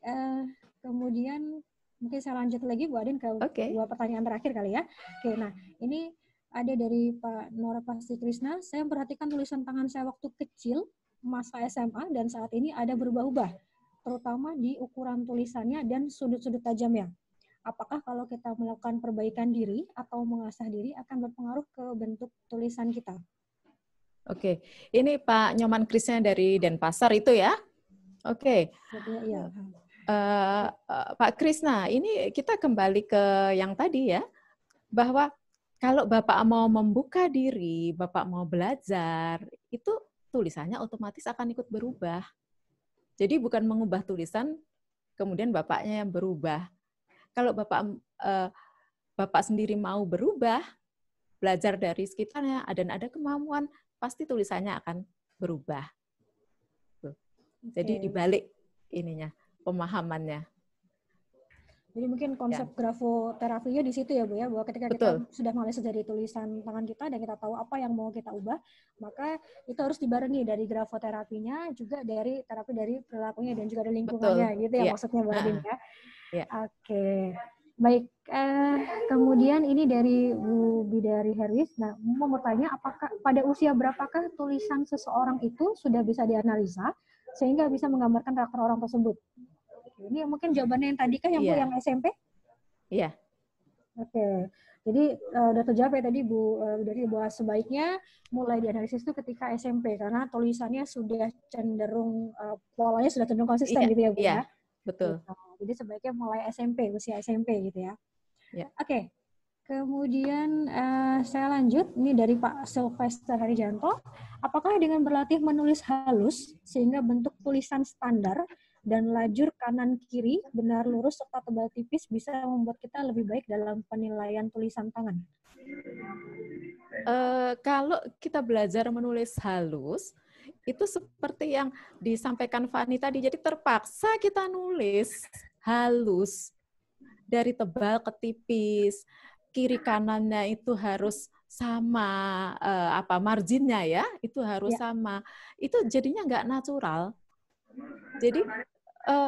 Kemudian mungkin saya lanjut lagi Bu Adin ke dua pertanyaan terakhir kali ya. Oke, nah ini ada dari Pak Nora Pasti Krisna. Saya memperhatikan tulisan tangan saya waktu kecil, masa SMA dan saat ini ada berubah-ubah, terutama di ukuran tulisannya dan sudut-sudut tajamnya. Apakah kalau kita melakukan perbaikan diri atau mengasah diri akan berpengaruh ke bentuk tulisan kita? Oke, ini Pak Nyoman Krisnya dari Denpasar itu ya? Oke. Ya. Pak Krisna, ini kita kembali ke yang tadi ya, bahwa kalau Bapak mau membuka diri, Bapak mau belajar, itu tulisannya otomatis akan ikut berubah. Jadi bukan mengubah tulisan, kemudian Bapaknya yang berubah. Kalau Bapak sendiri mau berubah, belajar dari sekitarnya, dan ada kemampuan, pasti tulisannya akan berubah. Jadi dibalik ininya, pemahamannya. Jadi mungkin konsep grafoterapinya di situ ya Bu ya, bahwa ketika kita sudah menganalisis dari tulisan tangan kita dan kita tahu apa yang mau kita ubah, maka itu harus dibarengi dari grafoterapinya, juga dari terapi dari perilakunya dan juga dari lingkungannya gitu ya maksudnya Bu Adin ya. Oke, baik. Kemudian ini dari Bu Bidari Herwis. Nah, mau bertanya, apakah pada usia berapakah tulisan seseorang itu sudah bisa dianalisa sehingga bisa menggambarkan karakter orang tersebut? Ini mungkin jawabannya yang tadi kah yang Bu yang SMP? Iya. Oke. Jadi udah terjawab ya tadi Bu dari bahwa sebaiknya mulai dianalisis itu ketika SMP karena tulisannya sudah cenderung polanya sudah cenderung konsisten Iya, gitu ya Bu iya, ya. betul. Gitu. Jadi sebaiknya mulai SMP, usia SMP gitu ya. Ya. Oke. Kemudian saya lanjut, ini dari Pak Sylvester Harijanto. Apakah dengan berlatih menulis halus sehingga bentuk tulisan standar dan lajur kanan kiri benar lurus serta tebal tipis bisa membuat kita lebih baik dalam penilaian tulisan tangan? Kalau kita belajar menulis halus, itu seperti yang disampaikan Fani tadi, jadi terpaksa kita nulis halus dari tebal ke tipis, kiri kanannya itu harus sama, marginnya ya, itu harus sama. Itu jadinya nggak natural. Jadi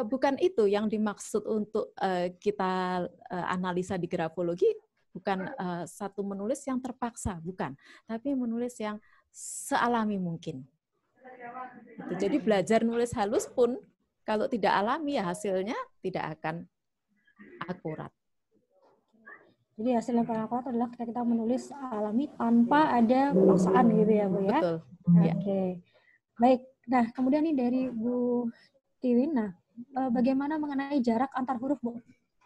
bukan itu yang dimaksud untuk kita analisa di grafologi, bukan satu menulis yang terpaksa, bukan. Tapi menulis yang sealami mungkin. Jadi belajar nulis halus pun, kalau tidak alami ya hasilnya tidak akan akurat. Jadi hasil yang paling akurat adalah ketika kita menulis alami tanpa ada paksaan gitu ya Bu ya? Betul. Oke. Baik, nah kemudian ini dari Bu Tiwin, nah bagaimana mengenai jarak antar huruf Bu?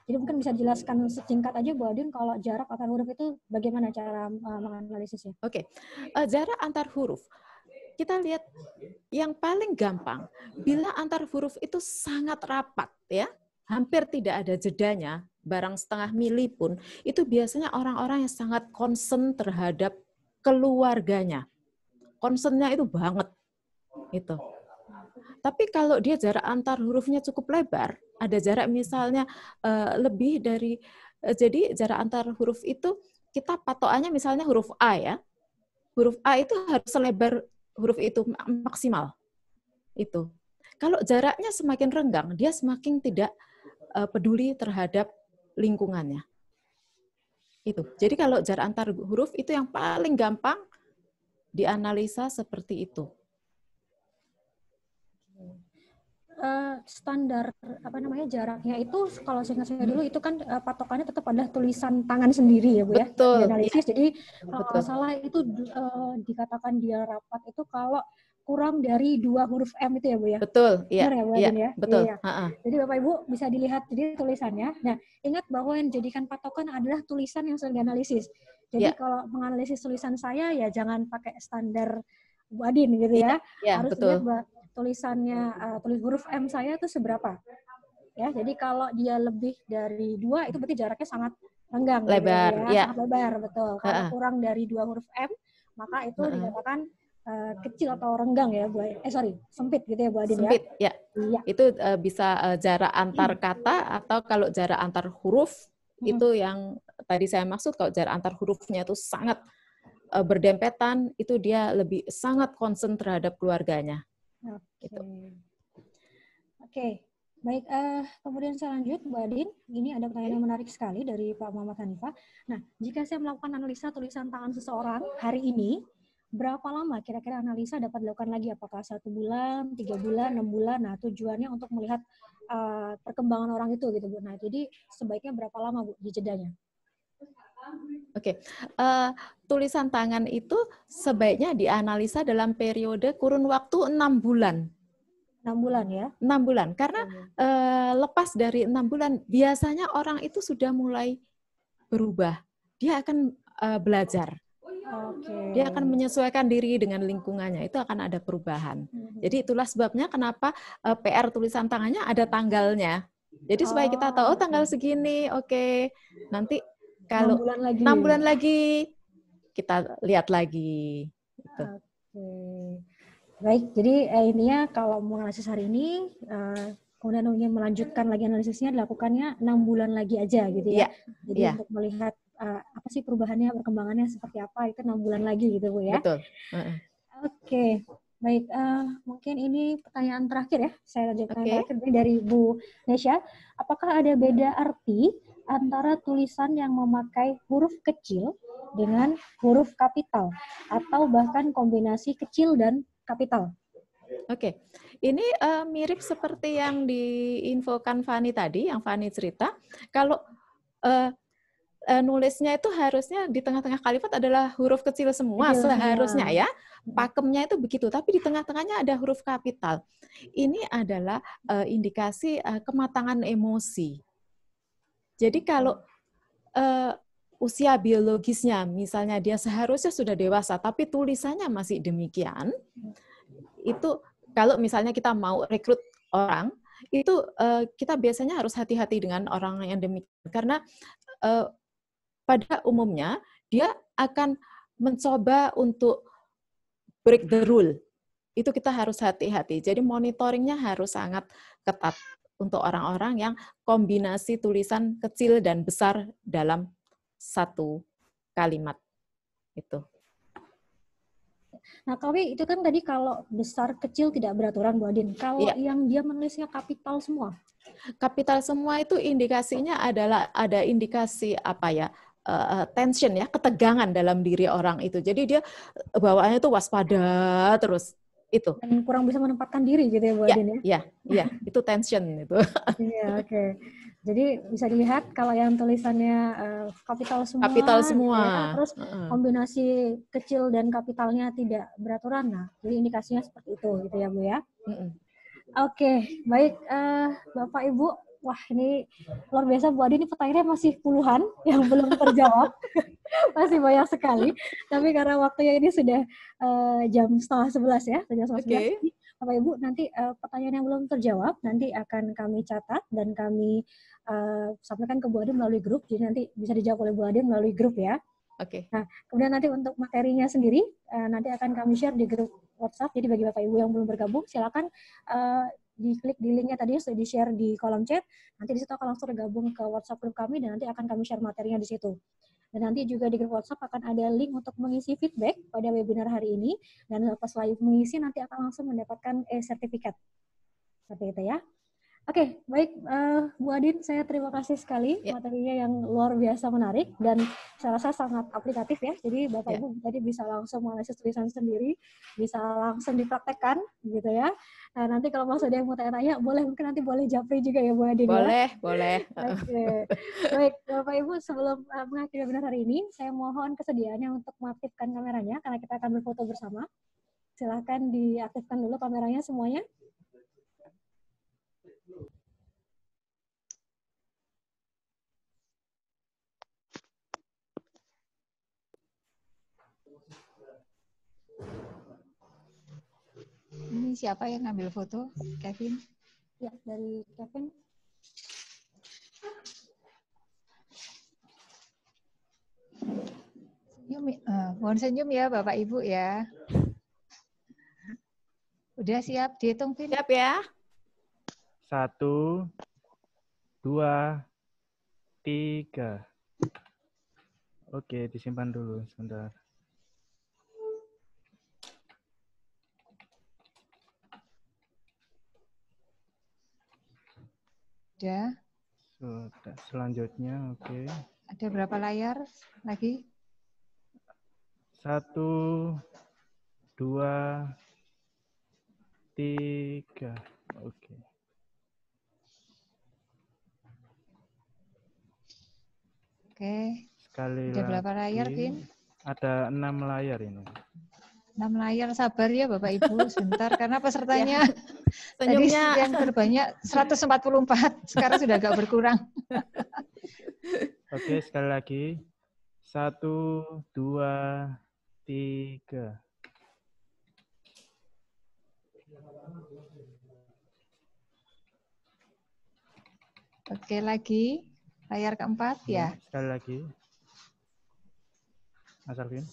Jadi mungkin bisa dijelaskan singkat aja Bu Adin kalau jarak antar huruf itu bagaimana cara menganalisisnya? Oke, jarak antar huruf. Kita lihat yang paling gampang, bila antar huruf itu sangat rapat ya, hampir tidak ada jedanya, barang setengah mili pun, itu biasanya orang-orang yang sangat concern terhadap keluarganya. Concernnya itu banget. Itu. Tapi kalau dia jarak antar hurufnya cukup lebar, ada jarak misalnya lebih dari, jadi jarak antar huruf itu kita patokannya misalnya huruf A ya. Huruf A itu harus selebar huruf itu maksimal. Itu. Kalau jaraknya semakin renggang, dia semakin tidak peduli terhadap lingkungannya. Itu. Jadi kalau jarak antar huruf itu yang paling gampang dianalisa seperti itu. Standar jaraknya itu kalau saya dulu itu kan patokannya tetap ada tulisan tangan sendiri ya Bu ya. Betul. Dianalisis. Jadi kalau Betul. nggak salah itu dikatakan dia rapat itu kalau kurang dari 2 huruf M itu ya Bu ya. Betul, iya. Benar ya Bu Iya, Adin ya? betul. Iya. Jadi Bapak Ibu bisa dilihat jadi tulisannya. Nah, ingat bahwa yang dijadikan patokan adalah tulisan yang sedang dianalisis. Jadi kalau menganalisis tulisan saya ya jangan pakai standar Bu Adin gitu ya. Harus betul. lihat bahwa tulisannya tulis huruf M saya itu seberapa. Ya, jadi kalau dia lebih dari 2 itu berarti jaraknya sangat renggang lebar, gitu ya. Sangat lebar, betul. Kalau kurang dari 2 huruf M, maka itu dikatakan kecil atau renggang ya, Bu. Sempit gitu ya, Bu Adin sempit, ya. Iya. Itu bisa jarak antar kata atau kalau jarak antar huruf itu yang tadi saya maksud, kalau jarak antar hurufnya itu sangat berdempetan, itu dia lebih sangat concern terhadap keluarganya. Oke. Baik, kemudian saya lanjut, Bu Adin. Ini ada pertanyaan yang menarik sekali dari Pak Muhammad Hanifah. Nah, jika saya melakukan analisa tulisan tangan seseorang hari ini, berapa lama kira-kira analisa dapat dilakukan lagi? Apakah 1 bulan, 3 bulan, 6 bulan? Nah, tujuannya untuk melihat perkembangan orang itu gitu, Bu. Nah, jadi sebaiknya berapa lama, Bu, di jedanya? Oke, tulisan tangan itu sebaiknya dianalisa dalam periode kurun waktu 6 bulan. 6 bulan ya? 6 bulan, karena lepas dari 6 bulan, biasanya orang itu sudah mulai berubah. Dia akan belajar. Dia akan menyesuaikan diri dengan lingkungannya, itu akan ada perubahan. Jadi itulah sebabnya kenapa PR tulisan tangannya ada tanggalnya. Jadi supaya kita tahu, tanggal segini, nanti kalau 6 bulan lagi kita lihat lagi. Gitu. Baik, jadi intinya kalau menganalisis hari ini, kemudian ingin melanjutkan lagi analisisnya, dilakukannya 6 bulan lagi aja gitu ya. Jadi untuk melihat apa sih perubahannya, perkembangannya seperti apa, itu 6 bulan lagi gitu Bu ya. Betul. Oke, baik. Mungkin ini pertanyaan terakhir ya. Saya lanjutkan terakhir dari Bu Nesya. Apakah ada beda arti antara tulisan yang memakai huruf kecil dengan huruf kapital atau bahkan kombinasi kecil dan kapital? Oke, ini mirip seperti yang diinfokan Fani tadi, yang Fani cerita. Kalau nulisnya itu harusnya di tengah-tengah kalimat adalah huruf kecil semua Kecil semua. seharusnya ya. Pakemnya itu begitu, tapi di tengah-tengahnya ada huruf kapital. Ini adalah indikasi kematangan emosi. Jadi kalau usia biologisnya, misalnya dia seharusnya sudah dewasa, tapi tulisannya masih demikian, itu kalau misalnya kita mau rekrut orang, itu kita biasanya harus hati-hati dengan orang yang demikian. Karena pada umumnya dia akan mencoba untuk break the rule. Itu kita harus hati-hati. Jadi monitoringnya harus sangat ketat untuk orang-orang yang kombinasi tulisan kecil dan besar dalam satu kalimat. Itu. Nah, tapi itu kan tadi kalau besar kecil tidak beraturan, Bu Adin. Kalau yang dia menulisnya kapital semua? Kapital semua itu indikasinya adalah ada indikasi apa ya? Tension ya, ketegangan dalam diri orang itu. Jadi dia bawaannya itu waspada terus itu. Dan kurang bisa menempatkan diri gitu ya, Bu Adin ya? Iya, itu tension itu. Iya, oke. Jadi bisa dilihat kalau yang tulisannya kapital semua. Kapital semua. Gitu ya, terus kombinasi kecil dan kapitalnya tidak beraturan. Nah, jadi indikasinya seperti itu gitu ya, Bu ya? Oke, baik Bapak Ibu. Wah, ini luar biasa, Bu Adi. Ini pertanyaannya masih puluhan yang belum terjawab. Masih banyak sekali. Tapi karena waktunya ini sudah jam 10:30 ya. Jam 10:30. Bapak Ibu, nanti pertanyaan yang belum terjawab, nanti akan kami catat dan kami sampaikan ke Bu Adi melalui grup. Jadi nanti bisa dijawab oleh Bu Adi melalui grup ya. Oke. Nah, kemudian nanti untuk materinya sendiri, nanti akan kami share di grup WhatsApp. Jadi bagi Bapak Ibu yang belum bergabung, silakan diklik di linknya tadi sudah di-share di kolom chat. Nanti di situ akan langsung tergabung ke WhatsApp grup kami dan nanti akan kami share materinya di situ. Dan nanti juga di grup WhatsApp akan ada link untuk mengisi feedback pada webinar hari ini. Dan setelah mengisi nanti akan langsung mendapatkan sertifikat. Seperti itu ya. Oke, baik Bu Adin, saya terima kasih sekali materinya yang luar biasa menarik dan saya rasa sangat aplikatif ya. Jadi Bapak Ibu tadi bisa langsung menganalisis tulisan sendiri, bisa langsung dipraktekkan gitu ya. Nah, nanti kalau Mas ada yang mau tanya-tanya, mungkin nanti boleh japri juga ya Bu Adin ya. Boleh. Oke. Baik, Bapak Ibu, sebelum mengakhiri webinar hari ini, saya mohon kesediaannya untuk mengaktifkan kameranya karena kita akan berfoto bersama. Silakan diaktifkan dulu kameranya semuanya. Ini siapa yang ngambil foto? Kevin? Ya, dari Kevin. Mohon senyum ya Bapak Ibu ya. Udah siap dihitung, Vin? Siap ya. 1, 2, 3. Oke, disimpan dulu sebentar. Sudah. Sudah. Selanjutnya, oke. Ada berapa layar lagi? 1, 2, 3. Oke. Oke. Sekali ada berapa layar, lagi. Vin? Ada 6 layar ini. 6 layar, sabar ya Bapak Ibu sebentar karena pesertanya tadi Senyumnya. yang terbanyak 144, sekarang sudah agak berkurang. Oke, sekali lagi. 1, 2, 3. Oke, lagi layar keempat ya. Sekali lagi. Mas Alvin.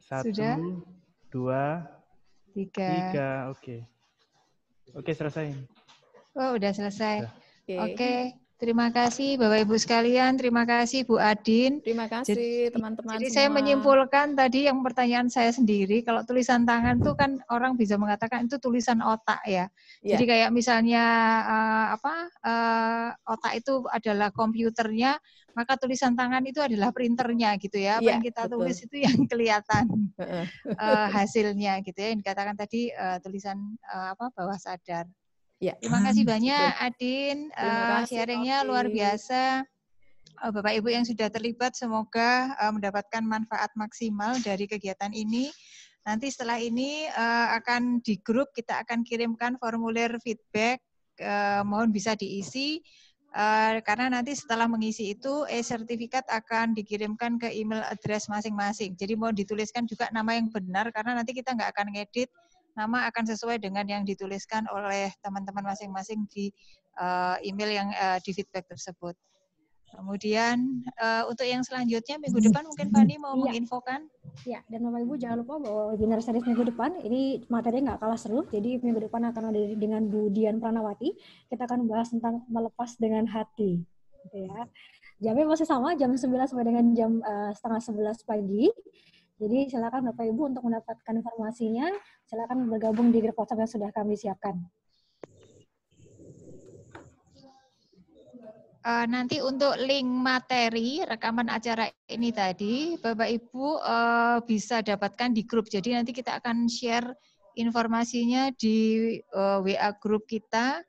1, Sudah? 2, 3. 3. Oke. Oke, selesai. Oh, udah selesai. Oke. Oke, terima kasih Bapak Ibu sekalian, terima kasih Bu Adin. Terima kasih teman-teman Jadi semua. saya menyimpulkan tadi yang pertanyaan saya sendiri, kalau tulisan tangan itu kan orang bisa mengatakan itu tulisan otak ya. Jadi kayak misalnya otak itu adalah komputernya, maka tulisan tangan itu adalah printernya gitu ya. Apa yang kita tulis itu yang kelihatan hasilnya gitu ya. Yang dikatakan tadi tulisan bawah sadar. Ya. Terima kasih banyak Adin, Terima kasih, sharingnya Novi. luar biasa. Bapak Ibu yang sudah terlibat semoga mendapatkan manfaat maksimal dari kegiatan ini. Nanti setelah ini akan di grup kita akan kirimkan formulir feedback, mohon bisa diisi karena nanti setelah mengisi itu sertifikat akan dikirimkan ke email address masing-masing. Jadi mohon dituliskan juga nama yang benar karena nanti kita nggak akan ngedit, nama akan sesuai dengan yang dituliskan oleh teman-teman masing-masing di email yang di feedback tersebut. Kemudian untuk yang selanjutnya minggu depan mungkin Fani mau menginfokan. Ya, dan Bapak Ibu jangan lupa bahwa webinar series minggu depan ini materinya nggak kalah seru. Jadi minggu depan akan ada dengan Bu Dian Pranawati. Kita akan bahas tentang melepas dengan hati. Gitu ya. Jamnya masih sama, jam 9 sampai dengan jam setengah 11 pagi. Jadi silakan Bapak Ibu untuk mendapatkan informasinya, silakan bergabung di grup WhatsApp yang sudah kami siapkan. Nanti untuk link materi rekaman acara ini tadi, Bapak Ibu bisa dapatkan di grup. Jadi nanti kita akan share informasinya di WA grup kita.